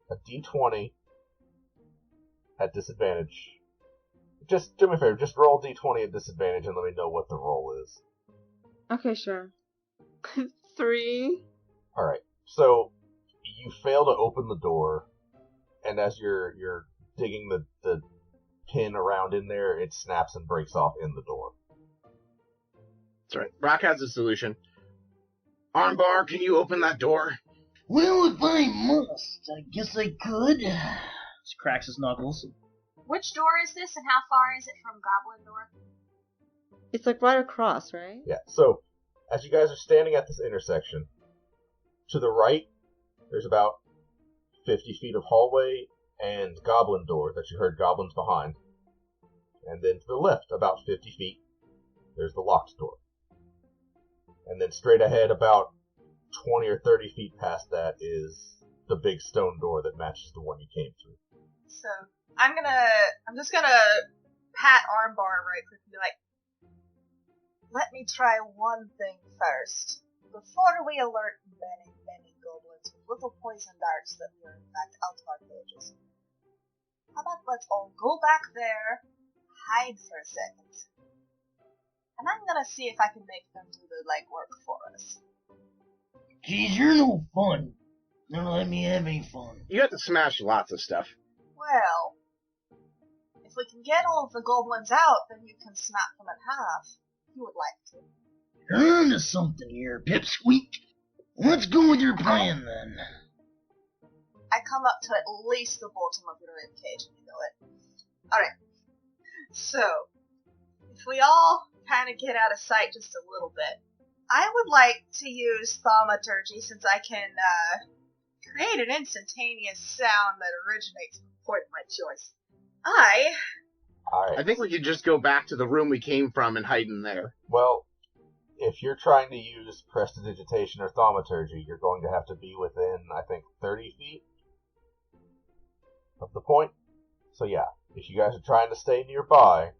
a d20 at disadvantage. Just do me a favor, just roll d20 at disadvantage and let me know what the roll is. Okay, sure. 3. Alright, so you fail to open the door, and as you're digging the pin around in there, it snaps and breaks off in the door. That's right. Brock has a solution. Armbar, can you open that door? Well, if I must, I guess I could. Just cracks his knuckles. Which door is this, and how far is it from Goblin Door? It's like right across, right? Yeah, so as you guys are standing at this intersection, to the right, there's about 50 feet of hallway and goblin door that you heard goblins behind. And then to the left, about 50 feet, there's the locked door. And then straight ahead, about 20 or 30 feet past that, is the big stone door that matches the one you came through. So I'm just gonna pat Armbar right quick and be like, let me try one thing first. Before we alert many, many goblins with little poison darts that were in fact out of our cages, how about let's all go back there, hide for a second, and I'm gonna see if I can make them do the legwork for us. Geez, you're no fun. Don't let me have any fun. You have to smash lots of stuff. Well, if we can get all of the goblins out, then you can snap them in half. You would like to. You're onto something here, Pipsqueak. Let's go with your plan, then. I come up to at least the bottom of your ribcage and you know it. Alright. So, if we all kind of get out of sight just a little bit, I would like to use thaumaturgy since I can create an instantaneous sound that originates from the point of my choice. I think we could just go back to the room we came from and hide in there. Well, if you're trying to use prestidigitation or thaumaturgy, you're going to have to be within, I think, 30 feet of the point. So yeah, if you guys are trying to stay nearby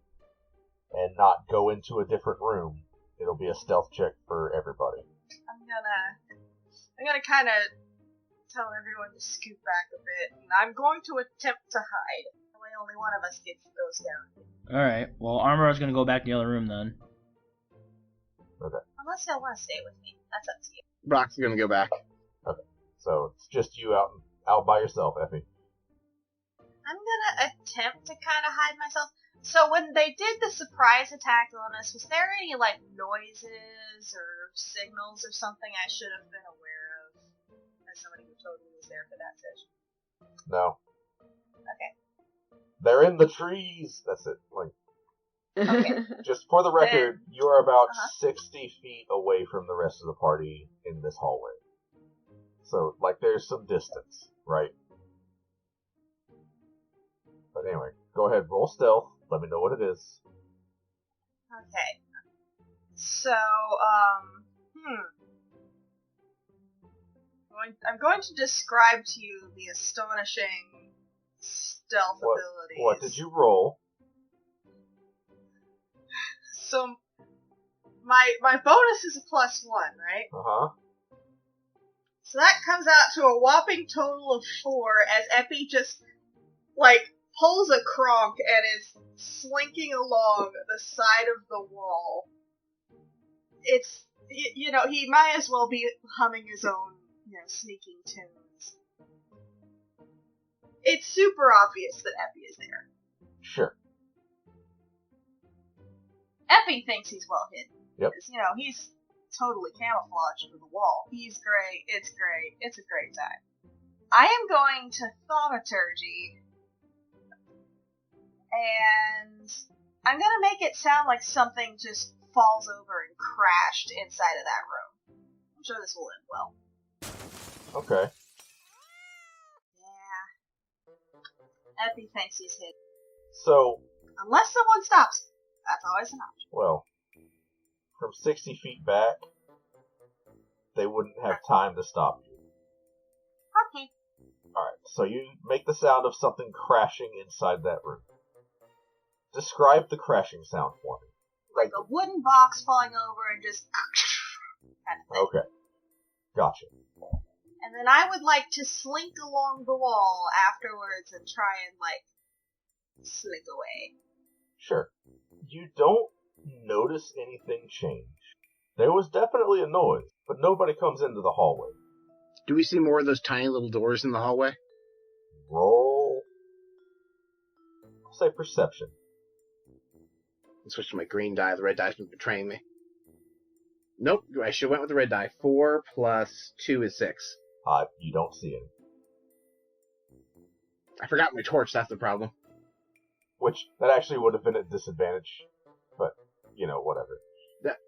and not go into a different room, it'll be a stealth check for everybody. I'm gonna kind of tell everyone to scoot back a bit, and I'm going to attempt to hide. That way only one of us goes down. Alright, well, Armor's gonna go back to the other room then. Okay. Unless y'all want to stay with me. That's up to you. Brock's gonna go back. Okay. So it's just you out by yourself, Effie. I'm gonna attempt to kind of hide myself. So when they did the surprise attack on us, was there any, noises or signals or something I should have been aware of? As somebody who totally was there for that session. No. Okay. They're in the trees! That's it. Okay. Just for the record, you are about 60 feet away from the rest of the party in this hallway. So, there's some distance, right? But anyway, go ahead, roll stealth. Let me know what it is. Okay. So, I'm going to describe to you the astonishing stealth abilities. What did you roll? So, my bonus is a +1, right? Uh-huh. So that comes out to a whopping total of 4 as Epi just, pulls a Kronk and is slinking along the side of the wall. It's, he might as well be humming his own, sneaking tunes. It's super obvious that Epi is there. Sure. Epi thinks he's well hidden. Yep. Because, he's totally camouflaged under the wall. He's great. It's great. It's a great time. I am going to thaumaturgy, and I'm gonna make it sound like something just falls over and crashed inside of that room. I'm sure this will end well. Okay. Yeah. Epi thinks he's hidden. So... Unless someone stops. That's always an option. Well, from 60 feet back, they wouldn't have time to stop you. Okay. Alright, so you make the sound of something crashing inside that room. Describe the crashing sound for me. Like a wooden box falling over and just kind of thing. Okay. Gotcha. And then I would like to slink along the wall afterwards and try and, slink away. Sure. You don't notice anything change. There was definitely a noise, but nobody comes into the hallway. Do we see more of those tiny little doors in the hallway? Roll... I'll say perception. Let's switch to my green die. The red die's been betraying me. Nope, I should have went with the red die. 4 plus 2 is 6. You don't see any. I forgot my torch, that's the problem. Which, that actually would have been at disadvantage. But, whatever.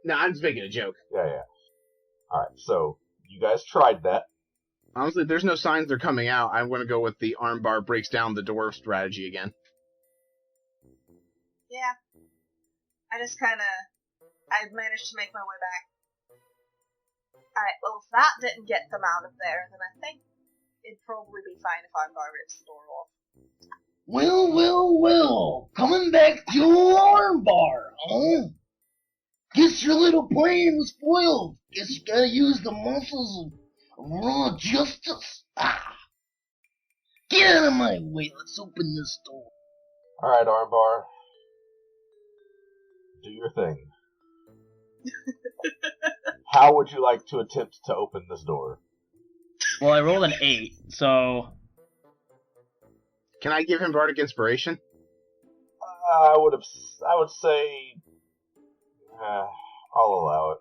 No, I'm just making a joke. Yeah. Alright, so, you guys tried that. Honestly, if there's no signs they're coming out, I'm going to go with the armbar breaks down the door strategy again. Yeah. I managed to make my way back. Alright, well, if that didn't get them out of there, then I think it'd probably be fine if Armbar rips the door off. Well. Coming back to your armbar, huh? Guess your little plan was foiled. Guess you gotta use the muscles of raw justice. Get out of my way. Let's open this door. Alright, Armbar. Do your thing. How would you like to attempt to open this door? Well, I rolled an 8, so... Can I give him Bardic Inspiration? I would say... I'll allow it.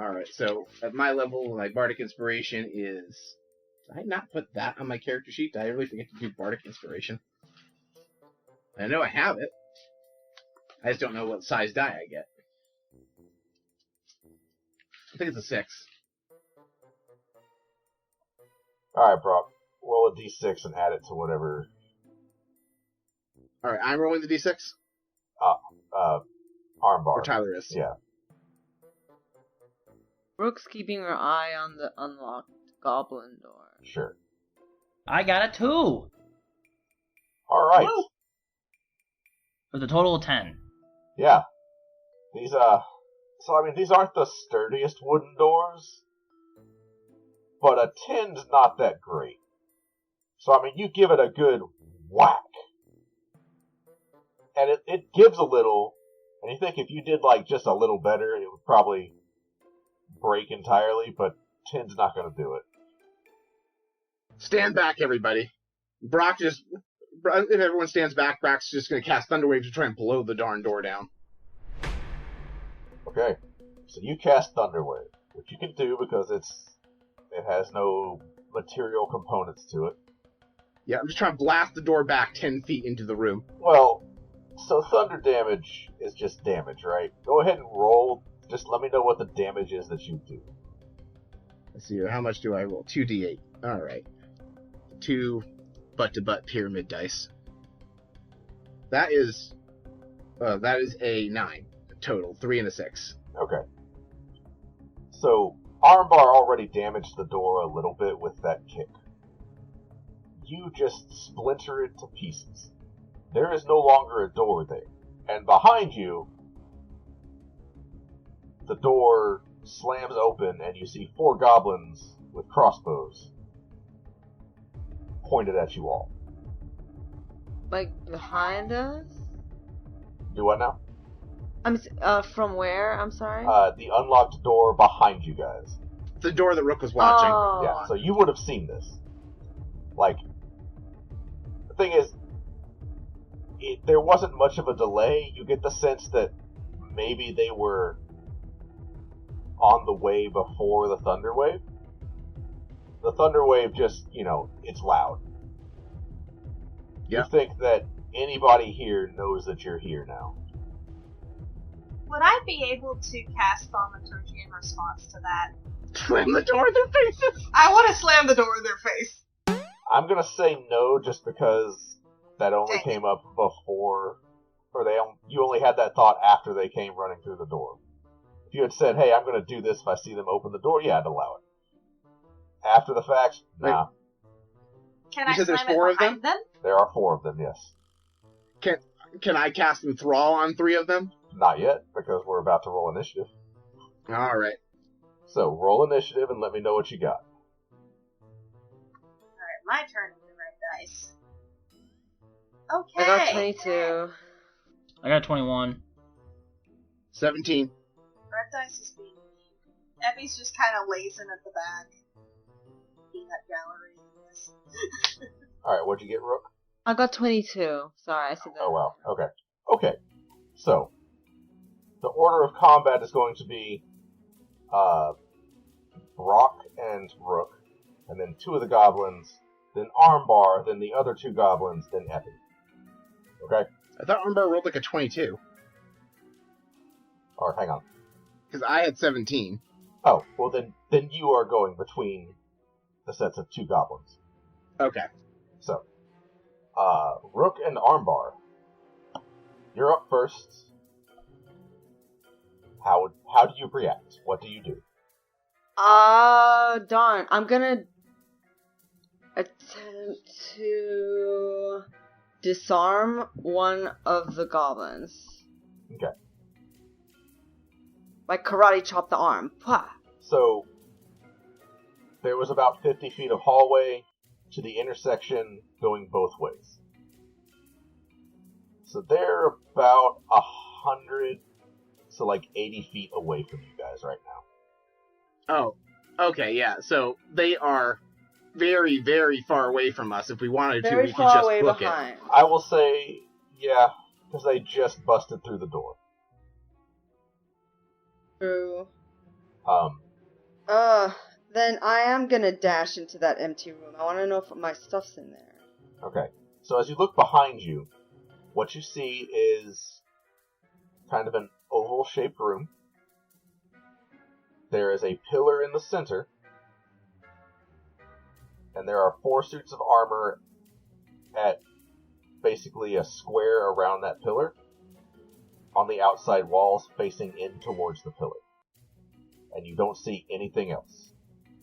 Alright, so at my level, my Bardic Inspiration is... Did I not put that on my character sheet? Did I really forget to do Bardic Inspiration? I know I have it. I just don't know what size die I get. I think it's a 6. Alright, Brock. Roll a d6 and add it to whatever... Alright, I'm rolling the d6? Armbar. Or Tyler is. Yeah. Brooke's keeping her eye on the unlocked goblin door. Sure. I got a 2! Alright. With a total of 10. Yeah. These, these aren't the sturdiest wooden doors, but a 10's not that great. So, you give it a good whack. And it gives a little, and you think if you did, just a little better, it would probably break entirely, but 10's not gonna do it. Stand back, everybody. If everyone stands back, Brock's just gonna cast Thunderwave to try and blow the darn door down. Okay. So you cast Thunderwave, which you can do because it has no material components to it. Yeah, I'm just trying to blast the door back 10 feet into the room. Well, so thunder damage is just damage, right? Go ahead and roll. Just let me know what the damage is that you do. Let's see, how much do I roll? 2d8. Alright. 2 butt-to-butt pyramid dice. That is a 9 total. 3 and a 6. Okay. So, Armbar already damaged the door a little bit with that kick. You just splinter it to pieces. There is no longer a door there. And behind you, the door slams open and you see 4 goblins with crossbows pointed at you all. Behind us? Do what now? From where? I'm sorry? The unlocked door behind you guys. The door that Rook was watching. Oh. Yeah, so you would have seen this. The thing is, there wasn't much of a delay. You get the sense that maybe they were on the way before the thunder wave. The thunder wave just, it's loud. Yeah. You think that anybody here knows that you're here now. Would I be able to cast Thaumaturgy in response to that? Slam the door in their faces! I want to slam the door in their face. I'm gonna say no just because that only came up before, you only had that thought after they came running through the door. If you had said, hey, I'm gonna do this if I see them open the door, yeah, I'd allow it. After the fact, nah. Can I slam it behind them? There are 4 of them, yes. Can I cast Enthrall on 3 of them? Not yet, because we're about to roll initiative. Alright. So, roll initiative and let me know what you got. Alright, my turn with the red dice. Okay. I got 22. I got 21. 17. Red dice is being mean. Eppy's just kind of lazing at the back. Peanut gallery. Alright, what'd you get, Rook? I got 22. Sorry, I said that. Oh, wow. Okay. So, the order of combat is going to be Brock and Rook, and then 2 of the goblins, then Armbar, then the other 2 goblins, then Epi. Okay? I thought Armbar rolled like a 22. Or, hang on. Because I had 17. Oh, well then you are going between the sets of 2 goblins. Okay. So, Rook and Armbar, you're up first. How do you react? What do you do? Darn. I'm gonna attempt to disarm one of the goblins. Okay. Like karate chop the arm. Pah! So, there was about 50 feet of hallway to the intersection going both ways. So they're about 100, so like 80 feet away from you guys right now. Oh, okay, yeah. So they are very, very far away from us. If we wanted to, Very we could far just away book behind. I will say, yeah, because they just busted through the door. True. Um, Then I am gonna dash into that empty room. I want to know if my stuff's in there. Okay. So as you look behind you, what you see is kind of an oval-shaped room. There is a pillar in the center, and there are 4 suits of armor at basically a square around that pillar on the outside walls facing in towards the pillar. And you don't see anything else.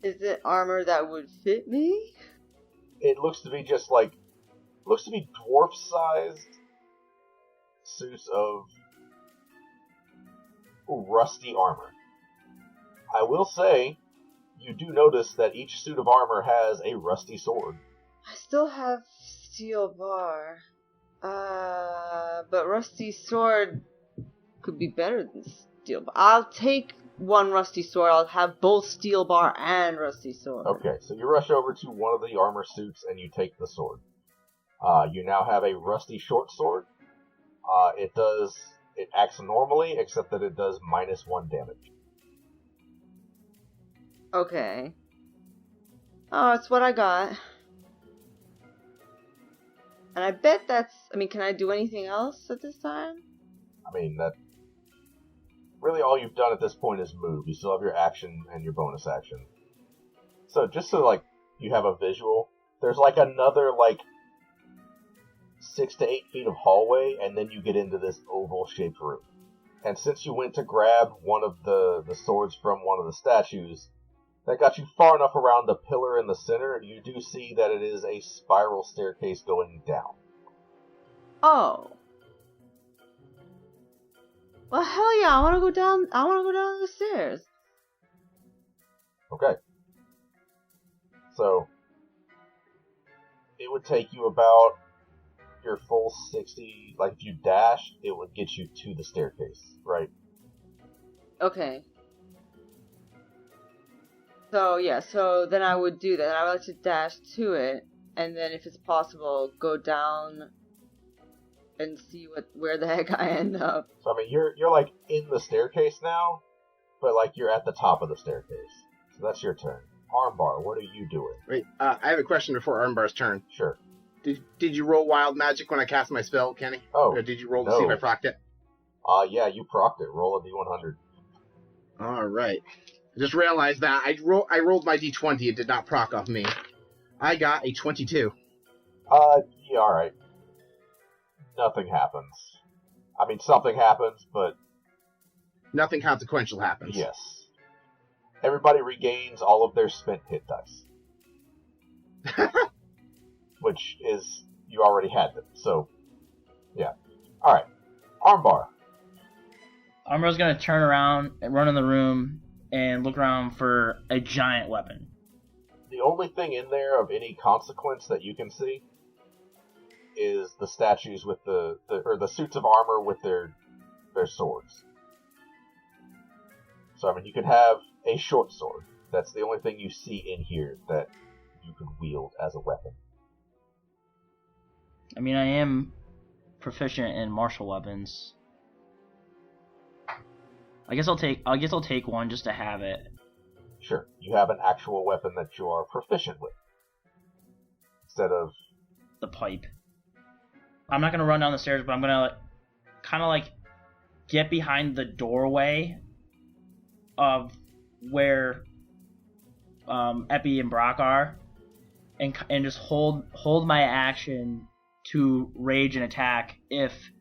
Is it armor that would fit me? It looks to be just like, looks to be dwarf-sized suits of rusty armor. I will say, you do notice that each suit of armor has a rusty sword. I still have steel bar. But rusty sword could be better than steel bar. I'll take one rusty sword. I'll have both steel bar and rusty sword. Okay, so you rush over to one of the armor suits and you take the sword. You now have a rusty short sword. It acts normally, except that it does -1 damage. Okay. Oh, that's what I got. And I bet that's... I mean, can I do anything else at this time? I mean, that... Really all you've done at this point is move. You still have your action and your bonus action. So, just so, like, you have a visual, there's, like, another, like, 6 to 8 feet of hallway, and then you get into this oval-shaped room. And since you went to grab one of the swords from one of the statues, that got you far enough around the pillar in the center, you do see that it is a spiral staircase going down. Oh. Well, hell yeah, I want to go down the stairs. Okay. So, it would take you about your full 60, like if you dashed, it would get you to the staircase, right? Okay. So, yeah, so then I would do that. I would like to dash to it, and then if it's possible, go down and see where the heck I end up. So, I mean, you're like in the staircase now, but like you're at the top of the staircase. So that's your turn. Armbar, what are you doing? Wait, I have a question before Armbar's turn. Sure. Did you roll Wild Magic when I cast my spell, Kenny? Oh. Or did you roll to no. see if I procced it? Yeah, you procced it. Roll a d100. Alright. I just realized that I rolled my d20. It did not proc off me. I got a 22. Yeah, alright. Nothing happens. I mean, something happens, but... Nothing consequential happens. Yes. Everybody regains all of their spent hit dice. Which is... You already had them, so... Yeah. Alright. Armbar. Armbar's gonna turn around and run in the room and look around for a giant weapon. The only thing in there of any consequence that you can see is the statues with the suits of armor with their swords. So, I mean, you could have a short sword. That's the only thing you see in here that you could wield as a weapon. I mean, I am proficient in martial weapons. I guess I'll take one just to have it. Sure, you have an actual weapon that you are proficient with. Instead of... the pipe. I'm not gonna run down the stairs, but I'm gonna kind of like get behind the doorway of where Epi and Brock are, and just hold my action to rage and attack if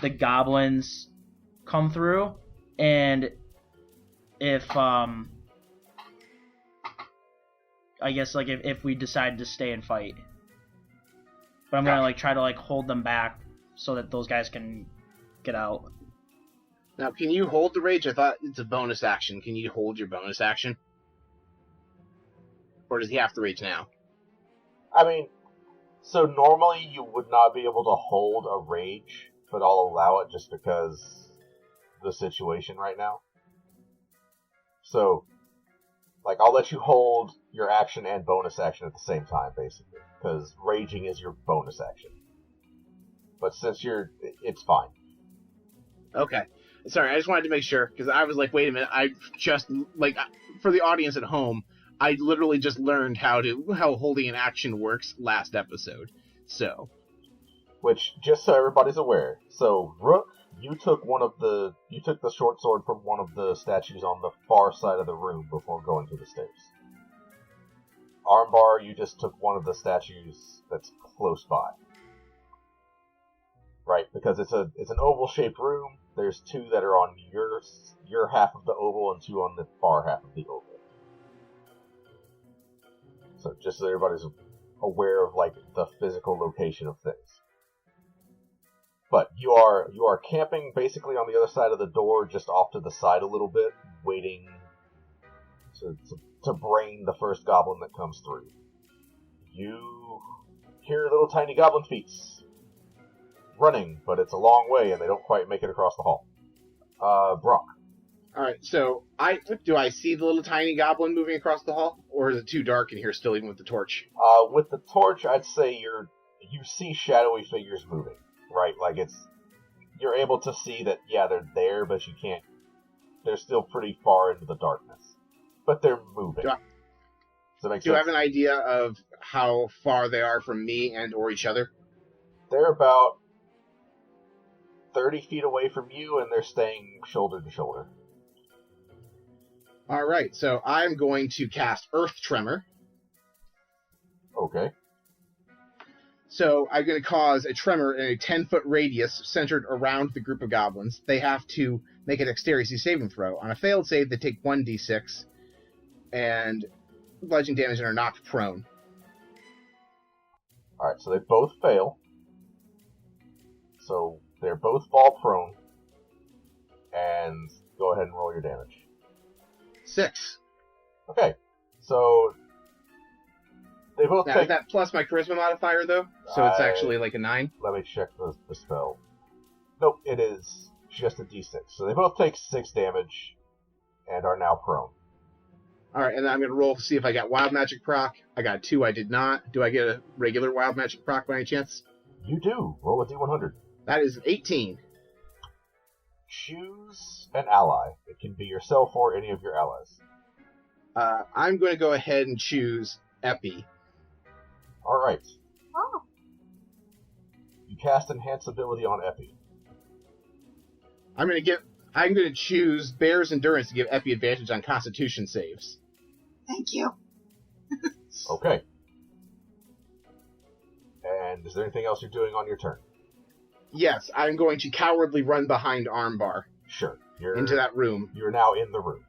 the goblins come through, and if I guess like if we decide to stay and fight. But I'm gonna like try to like hold them back so that those guys can get out. Now, can you hold the rage? I thought it's a bonus action. Can you hold your bonus action? Or does he have to rage now? I mean, so normally you would not be able to hold a rage, but I'll allow it just because the situation right now. So, like, I'll let you hold your action and bonus action at the same time, basically, because raging is your bonus action. But since it's fine. Okay. Sorry, I just wanted to make sure, because I was like, wait a minute, I just, like, for the audience at home, I literally just learned how holding an action works last episode. So. Which, just so everybody's aware, so Rook, you took the short sword from one of the statues on the far side of the room before going to the stairs. Armbar, you just took one of the statues that's close by. Right, because it's an oval-shaped room. There's two that are on your half of the oval and two on the far half of the oval. So just so everybody's aware of like the physical location of things. But you are camping basically on the other side of the door, just off to the side a little bit, waiting to brain the first goblin that comes through. You hear little tiny goblin feet running, but it's a long way and they don't quite make it across the hall. Brock. Alright, so do I see the little tiny goblin moving across the hall? Or is it too dark in here still, even with the torch? With the torch, I'd say you see shadowy figures moving, right? Like you're able to see that, yeah, they're there, but you can't, they're still pretty far into the darkness. But they're moving. Does that make sense? Do I have an idea of how far they are from me and or each other? They're about 30 feet away from you, and they're staying shoulder to shoulder. Alright, so I'm going to cast Earth Tremor. Okay. So I'm going to cause a tremor in a 10-foot radius centered around the group of goblins. They have to make a dexterity saving throw. On a failed save, they take 1d6 and bludgeoning damage and are knocked prone. Alright, so they both fail. So they both fall prone. And go ahead and roll your damage. 6. Okay, so they both now, take... Is that plus my charisma modifier, though? So it's actually like a 9? Let me check the spell. Nope, it is just a d6. So they both take 6 damage and are now prone. Alright, and then I'm going to roll to see if I got Wild Magic proc. I got 2, I did not. Do I get a regular Wild Magic proc by any chance? You do. Roll a d100. That is an 18. Choose an ally. It can be yourself or any of your allies. I'm going to go ahead and choose Epi. Alright. Oh. You cast Enhance ability on Epi. I'm going to choose Bear's Endurance to give Epi advantage on Constitution saves. Thank you. Okay. And is there anything else you're doing on your turn? Yes, I'm going to cowardly run behind Armbar. Sure. Into that room. You're now in the room.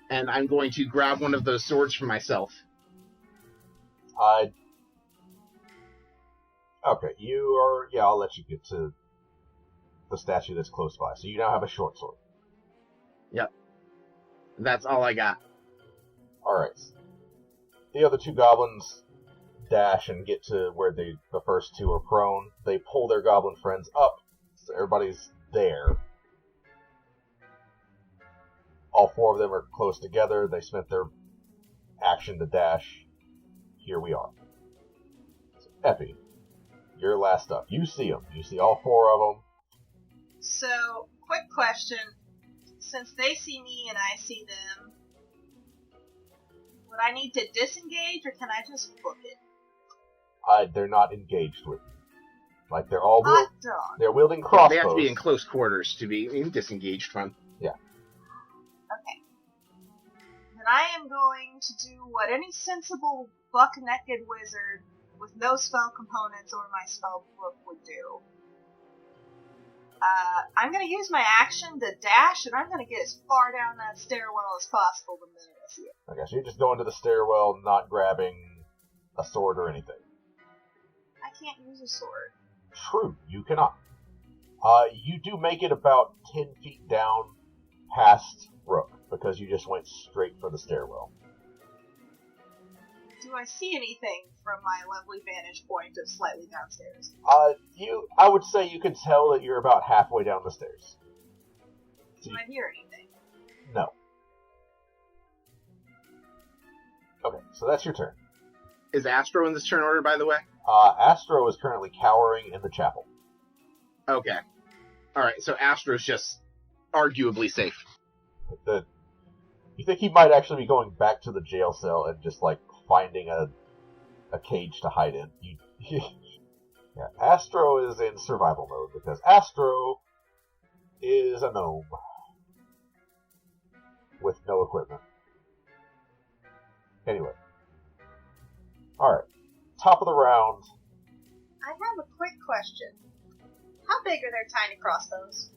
And I'm going to grab one of those swords for myself. Okay, I'll let you get to the statue that's close by. So you now have a short sword. Yep. That's all I got. Alright. The other two goblins dash and get to where the first two are prone. They pull their goblin friends up, so everybody's there. All four of them are close together. They spent their action to dash. Here we are. So, Epi, you're last up. You see them. You see all four of them. So, quick question. Since they see me and I see them, would I need to disengage or can I just book it? They're not engaged with you. Like, they're all they're wielding Yeah, crossbows. they have to be in close quarters to be disengaged from. Yeah. Okay. Then I am going to do what any sensible buck-naked wizard with no spell components or my spell book would do. I'm gonna use my action to dash, and I'm gonna get as far down that stairwell as possible the minute I see it. Okay, so you're just going to the stairwell, not grabbing a sword or anything. I can't use a sword. True, you cannot. You do make it about 10 feet down past Rook, because you just went straight for the stairwell. Do I see anything from my lovely vantage point of slightly downstairs? I would say you can tell that you're about halfway down the stairs. Do I hear anything? No. Okay, so that's your turn. Is Astro in this turn order, by the way? Astro is currently cowering in the chapel. Okay. Alright, so Astro's just arguably safe. You think he might actually be going back to the jail cell and just, like, finding a cage to hide in. Yeah, Astro is in survival mode, because Astro is a gnome with no equipment. Anyway. Alright. Top of the round. I have a quick question. How big are their tiny crossbows?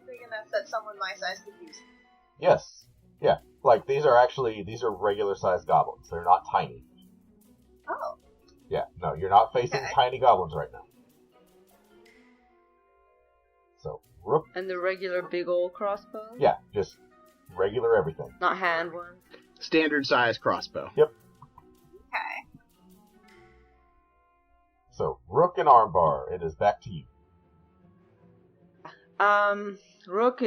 Big enough that someone my size could use them? Yes. Yeah. Like, these are regular sized goblins. They're not tiny. Oh. Yeah, no, you're not facing tiny goblins right now. So, Rook. And the regular big old crossbow? Yeah, just regular everything. Not hand ones? Standard size crossbow. Yep. Okay. So, Rook and Armbar, it is back to you. Rook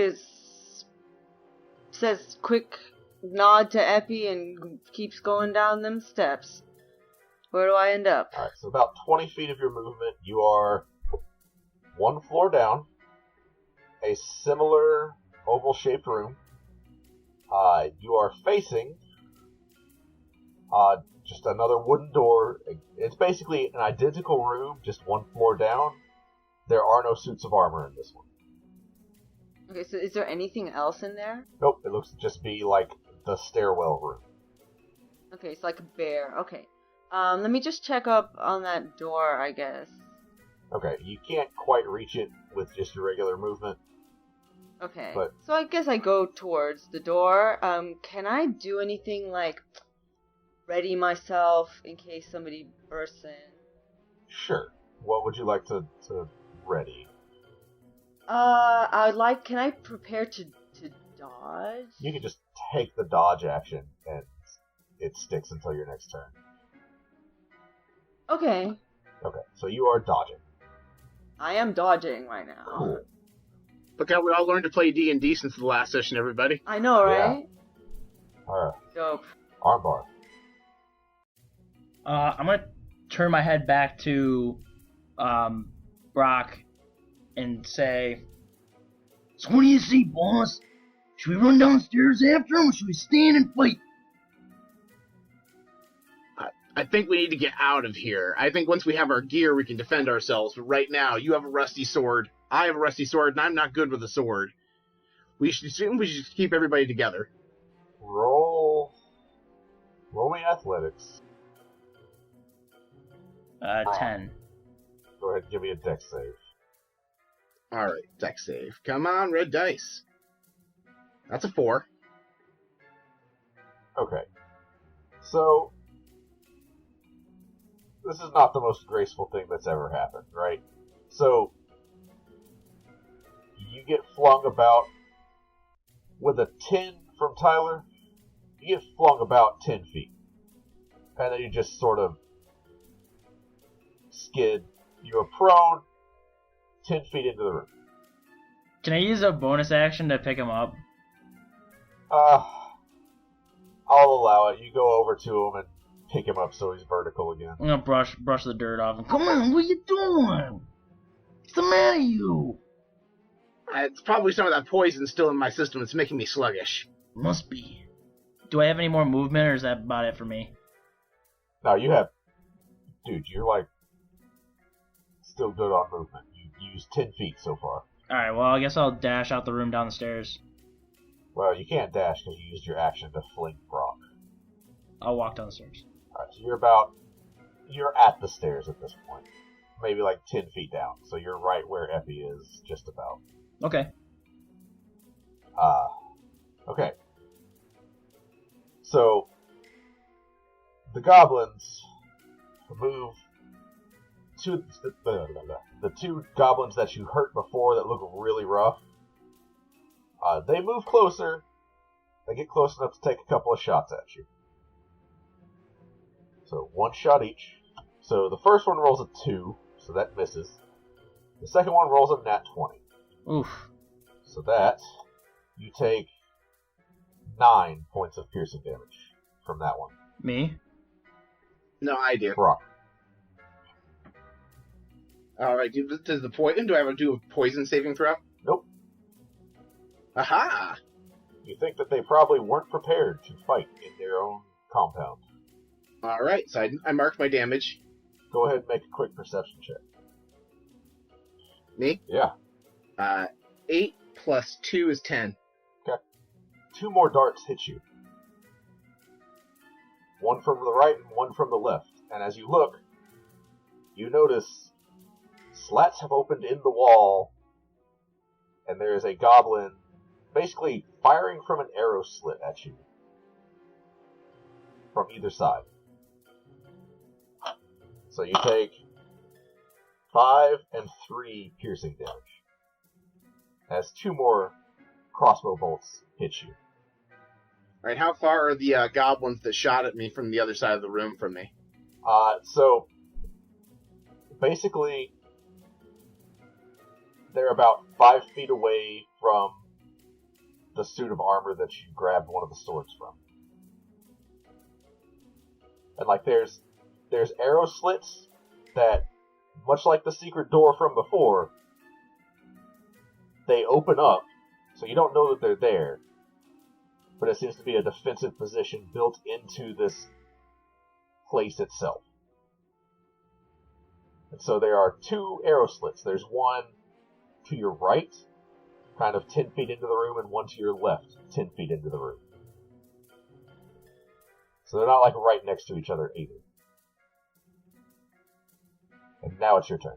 says quick nod to Epi and keeps going down them steps. Where do I end up? Alright, so about 20 feet of your movement, you are one floor down, a similar oval-shaped room. You are facing just another wooden door. It's basically an identical room, just one floor down. There are no suits of armor in this one. Okay, so is there anything else in there? Nope, it looks to just be like the stairwell room. Okay, it's like a bear. Okay. Let me just check up on that door, I guess. Okay, you can't quite reach it with just your regular movement. Okay. But so I guess I go towards the door. Can I do anything like ready myself in case somebody bursts in? Sure. What would you like to ready? Can I prepare to dodge? You can just take the dodge action and it sticks until your next turn. Okay. Okay, so you are dodging. I am dodging right now. Cool. Look how we all learned to play D&D since the last session, everybody. I know, right? Yeah. Alright. Dope. Armbar. I'm gonna turn my head back to Brock and say, So what do you say, boss? Should we run downstairs after him, or should we stand and fight? I think we need to get out of here. I think once we have our gear, we can defend ourselves. But right now, you have a rusty sword, I have a rusty sword, and I'm not good with a sword. We should keep everybody together. Roll me athletics. 10. Go ahead and give me a dex save. Alright, dex save. Come on, red dice. That's a 4. Okay. So, this is not the most graceful thing that's ever happened, right? So, you get flung about with a 10 from Tyler. You get flung about 10 feet. And then you just sort of skid. You are prone 10 feet into the room. Can I use a bonus action to pick him up? I'll allow it. You go over to him and pick him up so he's vertical again. I'm gonna brush the dirt off him. Come on, what are you doing? What's the matter, you? It's probably some of that poison still in my system. It's making me sluggish. Must be. Do I have any more movement, or is that about it for me? No, you have... Dude, you're like... still good on movement. You used 10 feet so far. Alright, well, I guess I'll dash out the room down the stairs. Well, you can't dash because you used your action to fling Brock. I'll walk down the stairs. Alright, so you're at the stairs at this point. Maybe like 10 feet down. So you're right where Epi is, just about. Okay. Okay. So, the goblins move to the two goblins that you hurt before that look really rough. They move closer. They get close enough to take a couple of shots at you. So, one shot each. So, the first one rolls a 2, so that misses. The second one rolls a nat 20. Oof. So that, you take 9 points of piercing damage from that one. Me? No, I do. Brock. Alright, do I have to do a poison saving throw? Nope. Aha! You think that they probably weren't prepared to fight in their own compound. Alright, so I marked my damage. Go ahead and make a quick perception check. Me? Yeah. 8 plus 2 is 10. Okay. 2 more darts hit you. One from the right and one from the left. And as you look, you notice slats have opened in the wall, and there is a goblin basically firing from an arrow slit at you from either side. So you take 5 and 3 piercing damage as 2 more crossbow bolts hit you. Alright, how far are the goblins that shot at me from the other side of the room from me? So basically, they're about 5 feet away from the suit of armor that you grabbed one of the swords from. And like there's arrow slits that, much like the secret door from before, they open up, so you don't know that they're there, but it seems to be a defensive position built into this place itself. And so there are 2 arrow slits. There's one to your right, kind of 10 feet into the room, and one to your left, 10 feet into the room. So they're not like right next to each other either. And now it's your turn.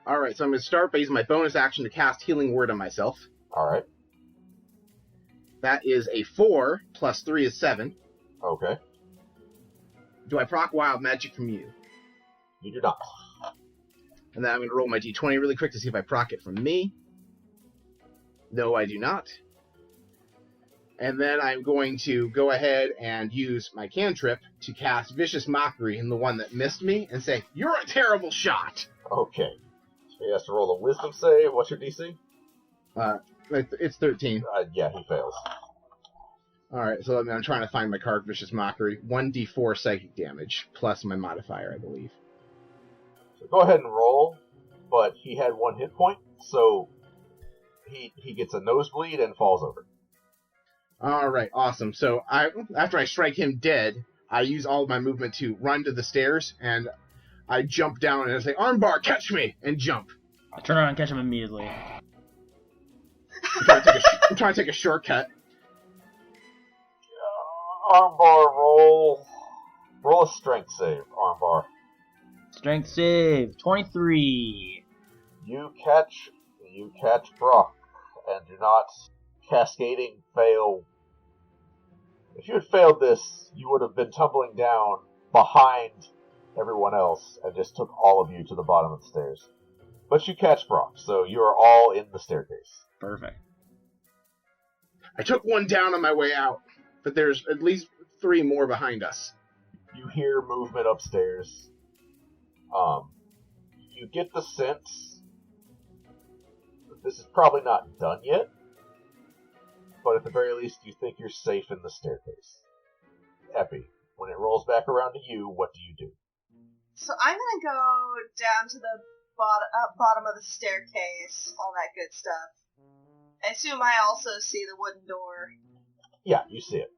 Alright, so I'm going to start by using my bonus action to cast Healing Word on myself. Alright. That is a 4, plus 3 is 7. Okay. Do I proc Wild Magic from you? You do not. And then I'm going to roll my d20 really quick to see if I proc it from me. No, I do not. And then I'm going to go ahead and use my cantrip to cast Vicious Mockery in the one that missed me and say, "You're a terrible shot!" Okay. So he has to roll a wisdom save. What's your DC? It's 13. Yeah, he fails. Alright, so I'm trying to find my card, Vicious Mockery. 1d4 psychic damage, plus my modifier, I believe. So go ahead and roll, but he had 1 hit point, so he gets a nosebleed and falls over. Alright, awesome. So after I strike him dead, I use all of my movement to run to the stairs, and I jump down and I say, "Armbar, catch me!" and jump. I turn around and catch him immediately. I'm trying to take a shortcut. Armbar, roll a strength save, Armbar. Strength save, 23. You catch Brock, and do not cascading fail. If you had failed this, you would have been tumbling down behind everyone else and just took all of you to the bottom of the stairs. But you catch Brock, so you are all in the staircase. Perfect. I took one down on my way out, but there's at least 3 more behind us. You hear movement upstairs. You get the sense that this is probably not done yet, but at the very least you think you're safe in the staircase. Epi, when it rolls back around to you, what do you do? So I'm gonna go down to the bottom of the staircase, all that good stuff. I assume I also see the wooden door. Yeah, you see it.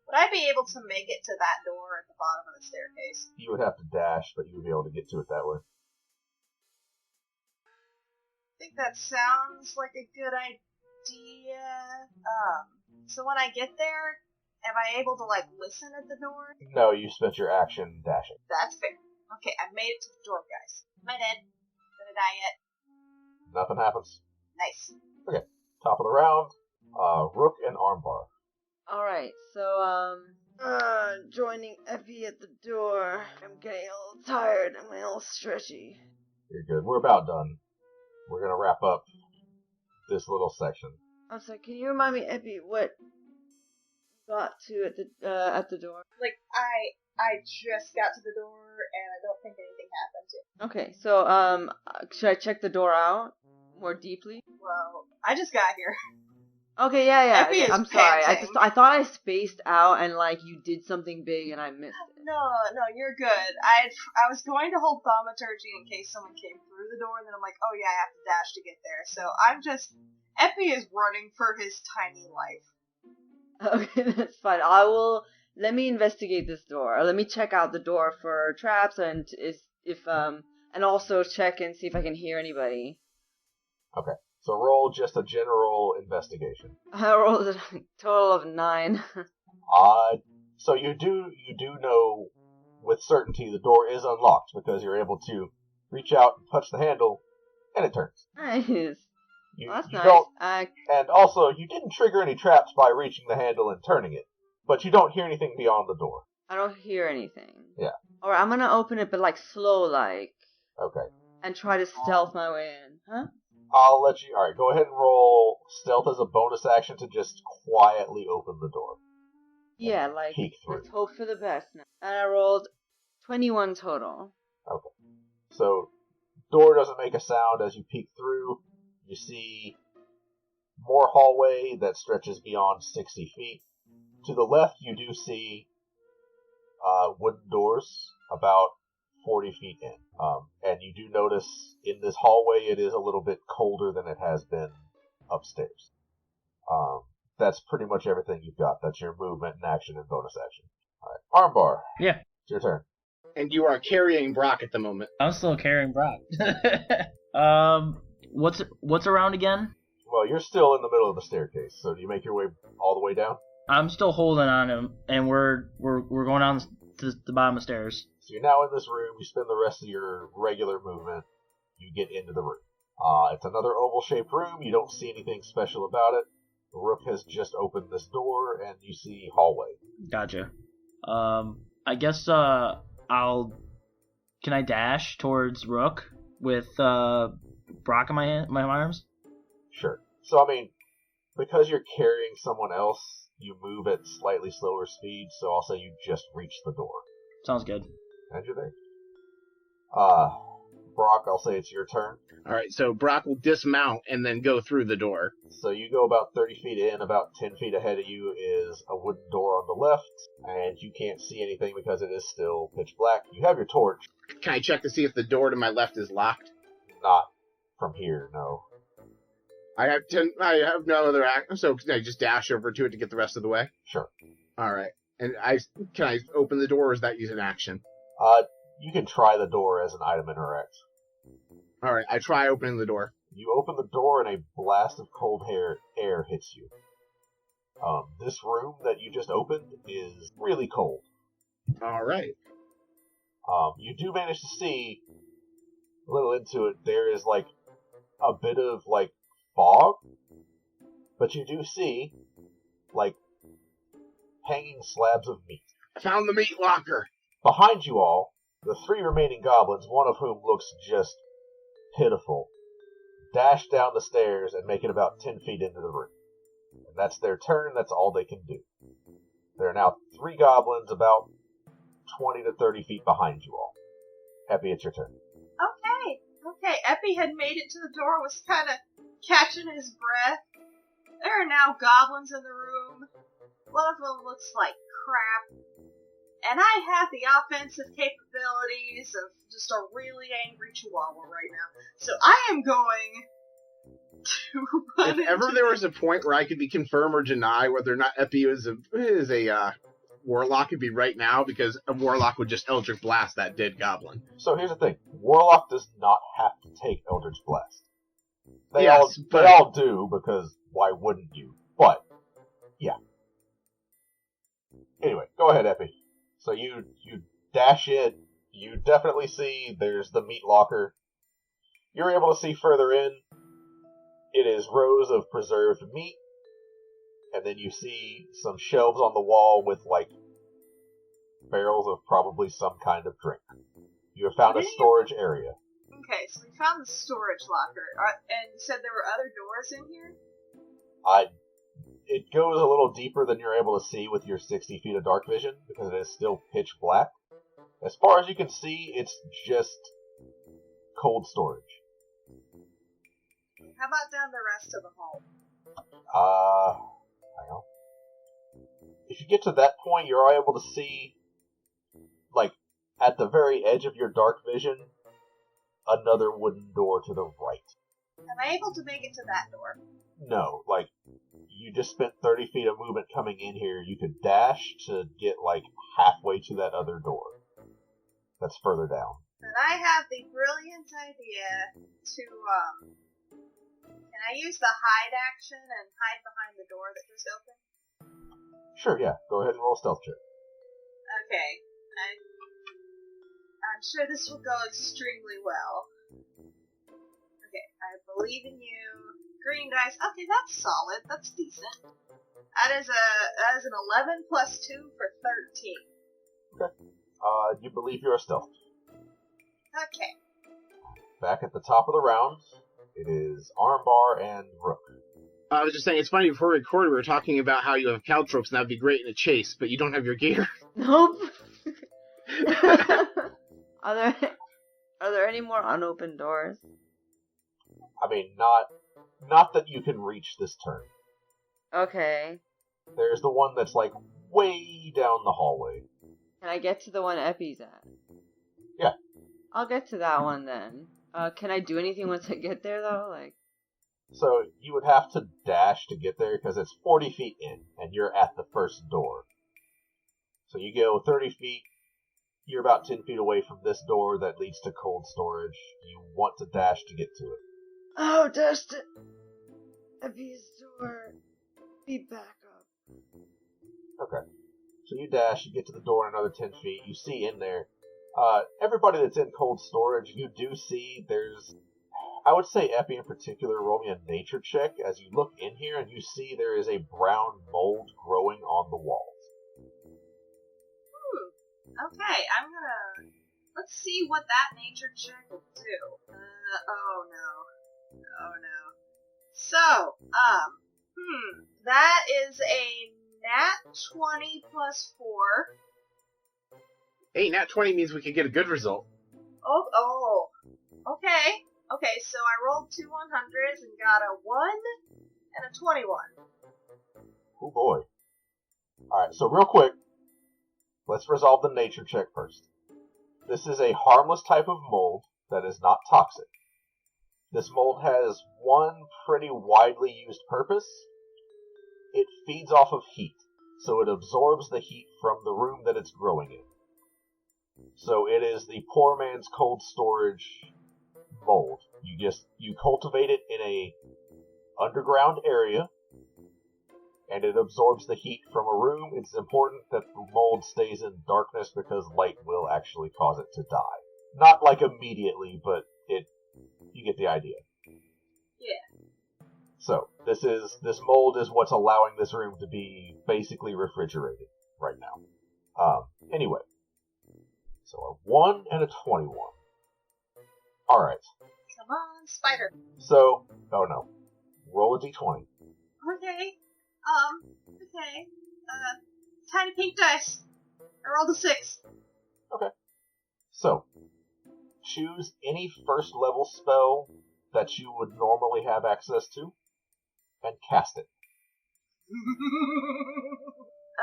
Would I be able to make it to that door at the bottom of the staircase? You would have to dash, but you would be able to get to it that way. I think that sounds like a good idea. So when I get there, am I able to, listen at the door? No, you spent your action dashing. That's fair. Okay, I made it to the door, guys. Am I dead? Did I die yet? Nothing happens. Nice. Okay, top of the round, Rook and Armbar. Alright, so, joining Effie at the door. I'm getting a little tired. I'm a little stretchy. You're good. We're about done. We're gonna wrap up this little section. I'm sorry, can you remind me, Effie, what you got to at the door? Like, I just got to the door, and I don't think anything happened. Okay, so, should I check the door out more deeply? Well, I just got here. Okay, yeah. Effie is I'm sorry. panting. I thought I spaced out and like you did something big and I missed it. No, you're good. I was going to hold thaumaturgy in case someone came through the door, and then I'm like, oh yeah, I have to dash to get there. So Effie is running for his tiny life. Okay, that's fine. Let me investigate this door. Let me check out the door for traps and and also check and see if I can hear anybody. Okay, so roll just a general investigation. I rolled a total of 9. So you do know with certainty the door is unlocked because you're able to reach out and touch the handle, and it turns. Nice. That's nice. Don't, and also, you didn't trigger any traps by reaching the handle and turning it, but you don't hear anything beyond the door. I don't hear anything. Yeah. Alright, I'm gonna open it, but like slow, like. Okay. And try to stealth my way in. Huh? I'll let you. Alright, go ahead and roll stealth as a bonus action to just quietly open the door. Yeah, like, peek through. Let's hope for the best now. And I rolled 21 total. Okay. So, door doesn't make a sound as you peek through. You see more hallway that stretches beyond 60 feet. To the left, you do see wooden doors about 40 feet in. And you do notice in this hallway it is a little bit colder than it has been upstairs. That's pretty much everything you've got. That's your movement and action and bonus action. Alright, Armbar. Yeah. It's your turn. And you are carrying Brock at the moment. I'm still carrying Brock. What's around again? Well, you're still in the middle of the staircase, so do you make your way all the way down? I'm still holding on him, and we're going down to the bottom of the stairs. So you're now in this room, you spend the rest of your regular movement, you get into the room. It's another oval-shaped room, you don't see anything special about it. Rook has just opened this door, and you see hallway. Gotcha. I guess, can I dash towards Rook with, Brock in my arms? Sure. So, I mean, because you're carrying someone else, you move at slightly slower speed, so I'll say you just reach the door. Sounds good. And you're there. Brock, I'll say it's your turn. Alright, so Brock will dismount and then go through the door. So you go about 30 feet in, about 10 feet ahead of you is a wooden door on the left, and you can't see anything because it is still pitch black. You have your torch. Can I check to see if the door to my left is locked? Not from here, no. I have no other action, so can I just dash over to it to get the rest of the way? Sure. Alright. And can I open the door, or is that use an action? You can try the door as an item interact. Alright, I try opening the door. You open the door and a blast of cold air hits you. This room that you just opened is really cold. Alright. You do manage to see, a little into it, there is like a bit of like fog, but you do see like hanging slabs of meat. I found the meat locker! Behind you all, the 3 remaining goblins, one of whom looks just pitiful, dash down the stairs and make it about 10 feet into the room. And that's their turn, that's all they can do. There are now 3 goblins about 20 to 30 feet behind you all. Epi, it's your turn. Okay, Epi had made it to the door, was kind of catching his breath. There are now goblins in the room. One of them looks like crap. And I have the offensive capabilities of just a really angry chihuahua right now. So I am going to run If ever there was a point where I could be confirm or deny whether or not Epi is a warlock, it'd be right now, because a warlock would just Eldritch Blast that dead goblin. So here's the thing. Warlock does not have to take Eldritch Blast. They but all do, because why wouldn't you? But, yeah. Anyway, go ahead, Epi. So you dash in, you definitely see there's the meat locker. You're able to see further in. It is rows of preserved meat, and then you see some shelves on the wall with, like, barrels of probably some kind of drink. You have found a storage area. Okay, so we found the storage locker, and you said there were other doors in here? It goes a little deeper than you're able to see with your 60 feet of dark vision, because it is still pitch black. As far as you can see, it's just cold storage. How about down the rest of the hall? Hang on. If you get to that point, you're able to see, like, at the very edge of your dark vision, another wooden door to the right. Am I able to make it to that door? No, like, you just spent 30 feet of movement coming in here. You could dash to get, like, halfway to that other door. That's further down. Then I have the brilliant idea to, can I use the hide action and hide behind the door that just opened? Sure, yeah. Go ahead and roll a stealth check. Okay. I'm sure this will go extremely well. Okay, I believe in you. Green dice. Okay, that's solid. That's decent. That is an 11 plus 2 for 13. Okay. You believe you're a stealth. Okay. Back at the top of the round, it is Armbar and Rook. I was just saying, it's funny, before we recorded, we were talking about how you have caltrops and that would be great in a chase, but you don't have your gear. Nope. Are there any more unopened doors? I mean, not that you can reach this turn. Okay. There's the one that's, like, way down the hallway. Can I get to the one Epi's at? Yeah. I'll get to that one then. Can I do anything once I get there, though? Like, so you would have to dash to get there because it's 40 feet in, and you're at the first door. So you go 30 feet, you're about 10 feet away from this door that leads to cold storage. You want to dash to get to it. oh, dash to Epi's door. Be back up. Okay. So you dash, you get to the door another 10 feet, you see in there. Everybody that's in cold storage, you do see there's, I would say Epi in particular, roll me a nature check as you look in here and you see there is a brown mold growing on the walls. Okay, let's see what that nature check will do. Oh no. So, that is a nat 20 plus 4. Hey, nat 20 means we could get a good result. Oh, okay. Okay, so I rolled 2 100s and got a 1 and a 21. Oh boy. Alright, so real quick, let's resolve the nature check first. This is a harmless type of mold that is not toxic. This mold has one pretty widely used purpose. It feeds off of heat, so it absorbs the heat from the room that it's growing in. So it is the poor man's cold storage mold. You cultivate it in a underground area, and it absorbs the heat from a room. It's important that the mold stays in darkness because light will actually cause it to die. Not like immediately, but you get the idea. Yeah. So, this mold is what's allowing this room to be basically refrigerated right now. Anyway. So a 1 and a 21. Alright. Come on, spider. So, oh no. Roll a d20. Okay. Okay. Tiny pink dice. I rolled a 6. Okay. So, choose any first level spell that you would normally have access to, and cast it.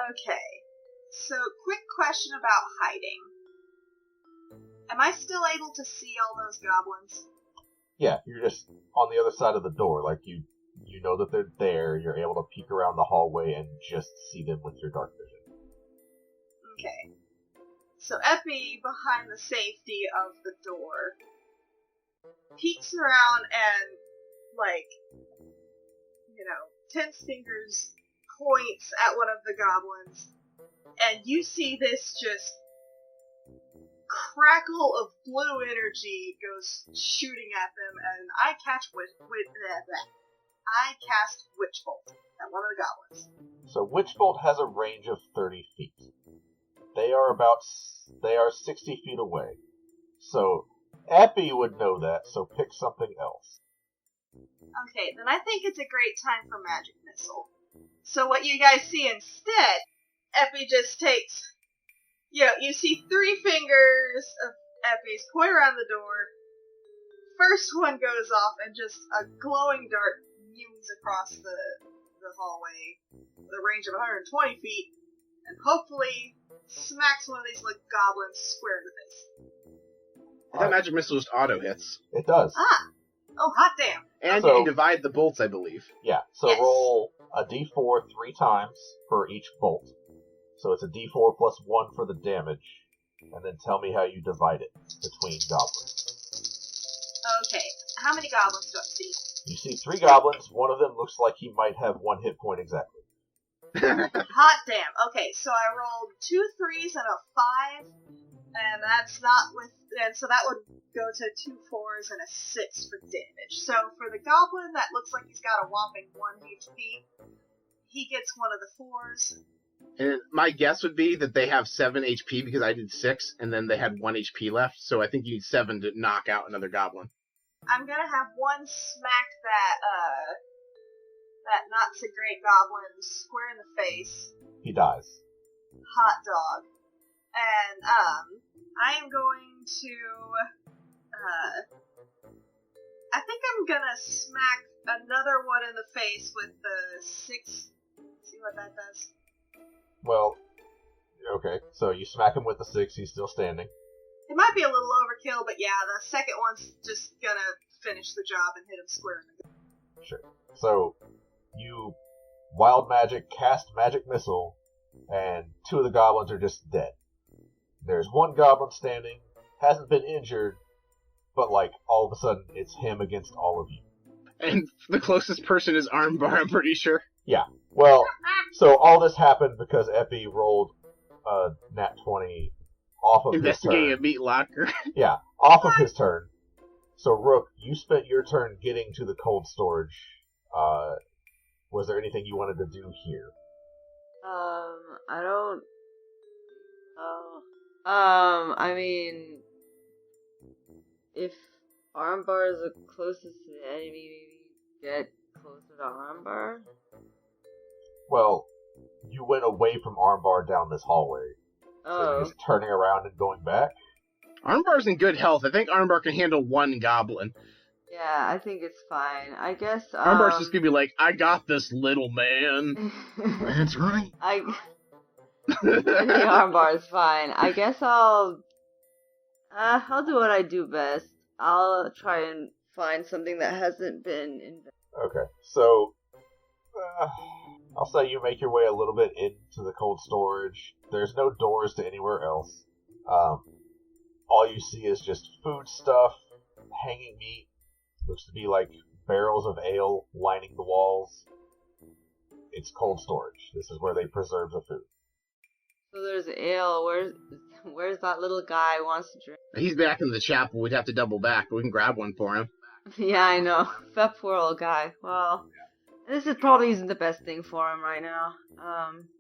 Okay. So, quick question about hiding. Am I still able to see all those goblins? Yeah, you're just on the other side of the door, like you know that they're there, you're able to peek around the hallway and just see them with your dark vision. Okay. So Epi, behind the safety of the door, peeks around and, tense fingers points at one of the goblins, and you see this just crackle of blue energy goes shooting at them, and I catch I cast Witch Bolt at one of the goblins. So Witch Bolt has a range of 30 feet. They are 60 feet away. So Epi would know that, so pick something else. Okay, then I think it's a great time for Magic Missile. So what you guys see instead, Epi just takes, you see 3 fingers of Epi's point around the door. First one goes off and just a glowing dart zooms across the hallway with a range of 120 feet and hopefully smacks one of these like goblins square in the face. That magic missile just auto hits. It does. Ah! Oh, hot damn. And you can divide the bolts, I believe. Yeah, so Yes. roll a d4 3 times for each bolt. So it's a d4 plus 1 for the damage, and then tell me how you divide it between goblins. Okay, how many goblins do I see? You see 3 goblins, one of them looks like he might have 1 hit point exactly. Hot damn. Okay, so I rolled 2 3s and a 5, and that's not with, and so that would go to 2 4s and a 6 for damage. So for the goblin that looks like he's got a whopping 1 HP, he gets one of the 4s. And my guess would be that they have 7 HP because I did 6, and then they had 1 HP left, so I think you need 7 to knock out another goblin. I'm gonna have one smack that not so great goblin square in the face. He dies. Hot dog. And, I am going to, I think I'm gonna smack another one in the face with the 6. See what that does. Well, okay, so you smack him with the 6, he's still standing. It might be a little overkill, but yeah, the second one's just gonna finish the job and hit him square in the gut. Sure. So, you wild magic, cast magic missile, and 2 of the goblins are just dead. There's 1 goblin standing, hasn't been injured, but all of a sudden, it's him against all of you. And the closest person is Armbar, I'm pretty sure. Yeah. Well, so all this happened because Epi rolled a nat 20 off of Investigating his a meat locker. Yeah, off of his turn. So, Rook, you spent your turn getting to the cold storage. Was there anything you wanted to do here? I don't. I mean, if Armbar is the closest to the enemy, maybe get closer to Armbar. Well, you went away from Armbar down this hallway. So you're just turning around and going back? Armbar's in good health. I think Armbar can handle 1 goblin. Yeah, I think it's fine. I guess, Armbar's just gonna be like, I got this, little man. That's right. I think Armbar is fine. I guess I'll do what I do best. I'll try and find something that hasn't been invented. Okay, so I'll say you make your way a little bit into the cold storage. There's no doors to anywhere else. All you see is just food stuff, hanging meat. Looks to be like barrels of ale lining the walls. It's cold storage. This is where they preserve the food. So there's ale. Where's that little guy who wants to drink? He's back in the chapel. We'd have to double back, but we can grab one for him. Yeah, I know. That poor old guy. Well, this is probably isn't the best thing for him right now.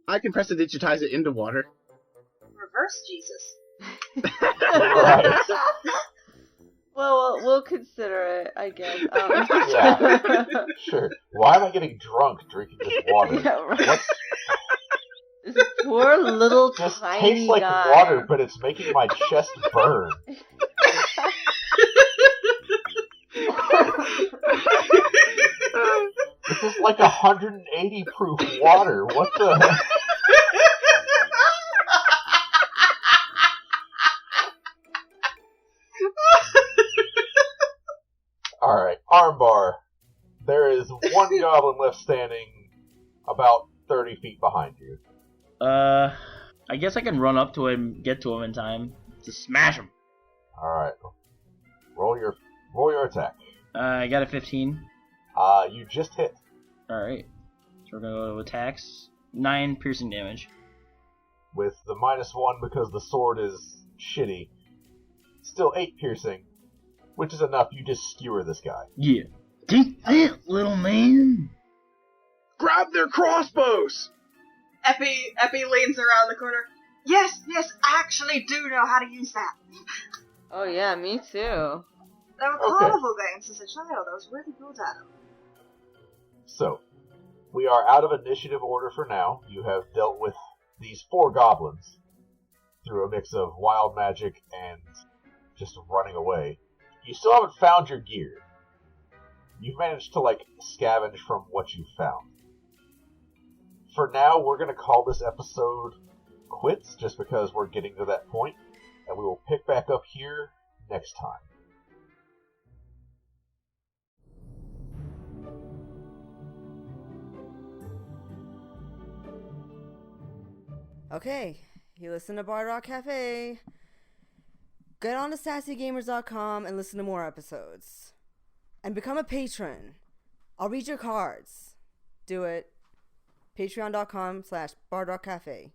I can prestidigitize it into water. Reverse Jesus. Right. Well, we'll consider it, I guess. Yeah, sure. Why am I getting drunk drinking this water? Yeah, right. This poor little Just tiny tastes like guy. water, but it's making my chest burn. This is like 180 proof water. What the? Alright, Armbar. There is 1 goblin left standing about 30 feet behind you. I guess I can run up to him, get to him in time to smash him. Alright. Roll your attack. I got a 15. You just hit. Alright. So we're gonna go to attacks. 9 piercing damage. With the -1 because the sword is shitty. Still 8 piercing, which is enough. You just skewer this guy. Yeah. Take that, little man. Grab their crossbows! Epi leans around the corner. Yes, I actually do know how to use that. Oh yeah, me too. There were carnival games as a child. I was really good at them. So, we are out of initiative order for now. You have dealt with these 4 goblins through a mix of wild magic and just running away. You still haven't found your gear. You've managed to, scavenge from what you've found. For now, we're going to call this episode quits, just because we're getting to that point, and we will pick back up here next time. Okay, you listen to Bar Rock Cafe. Get on to sassygamers.com and listen to more episodes. And become a patron. I'll read your cards. Do it. Patreon.com/BardRockCafe.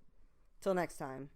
Till next time.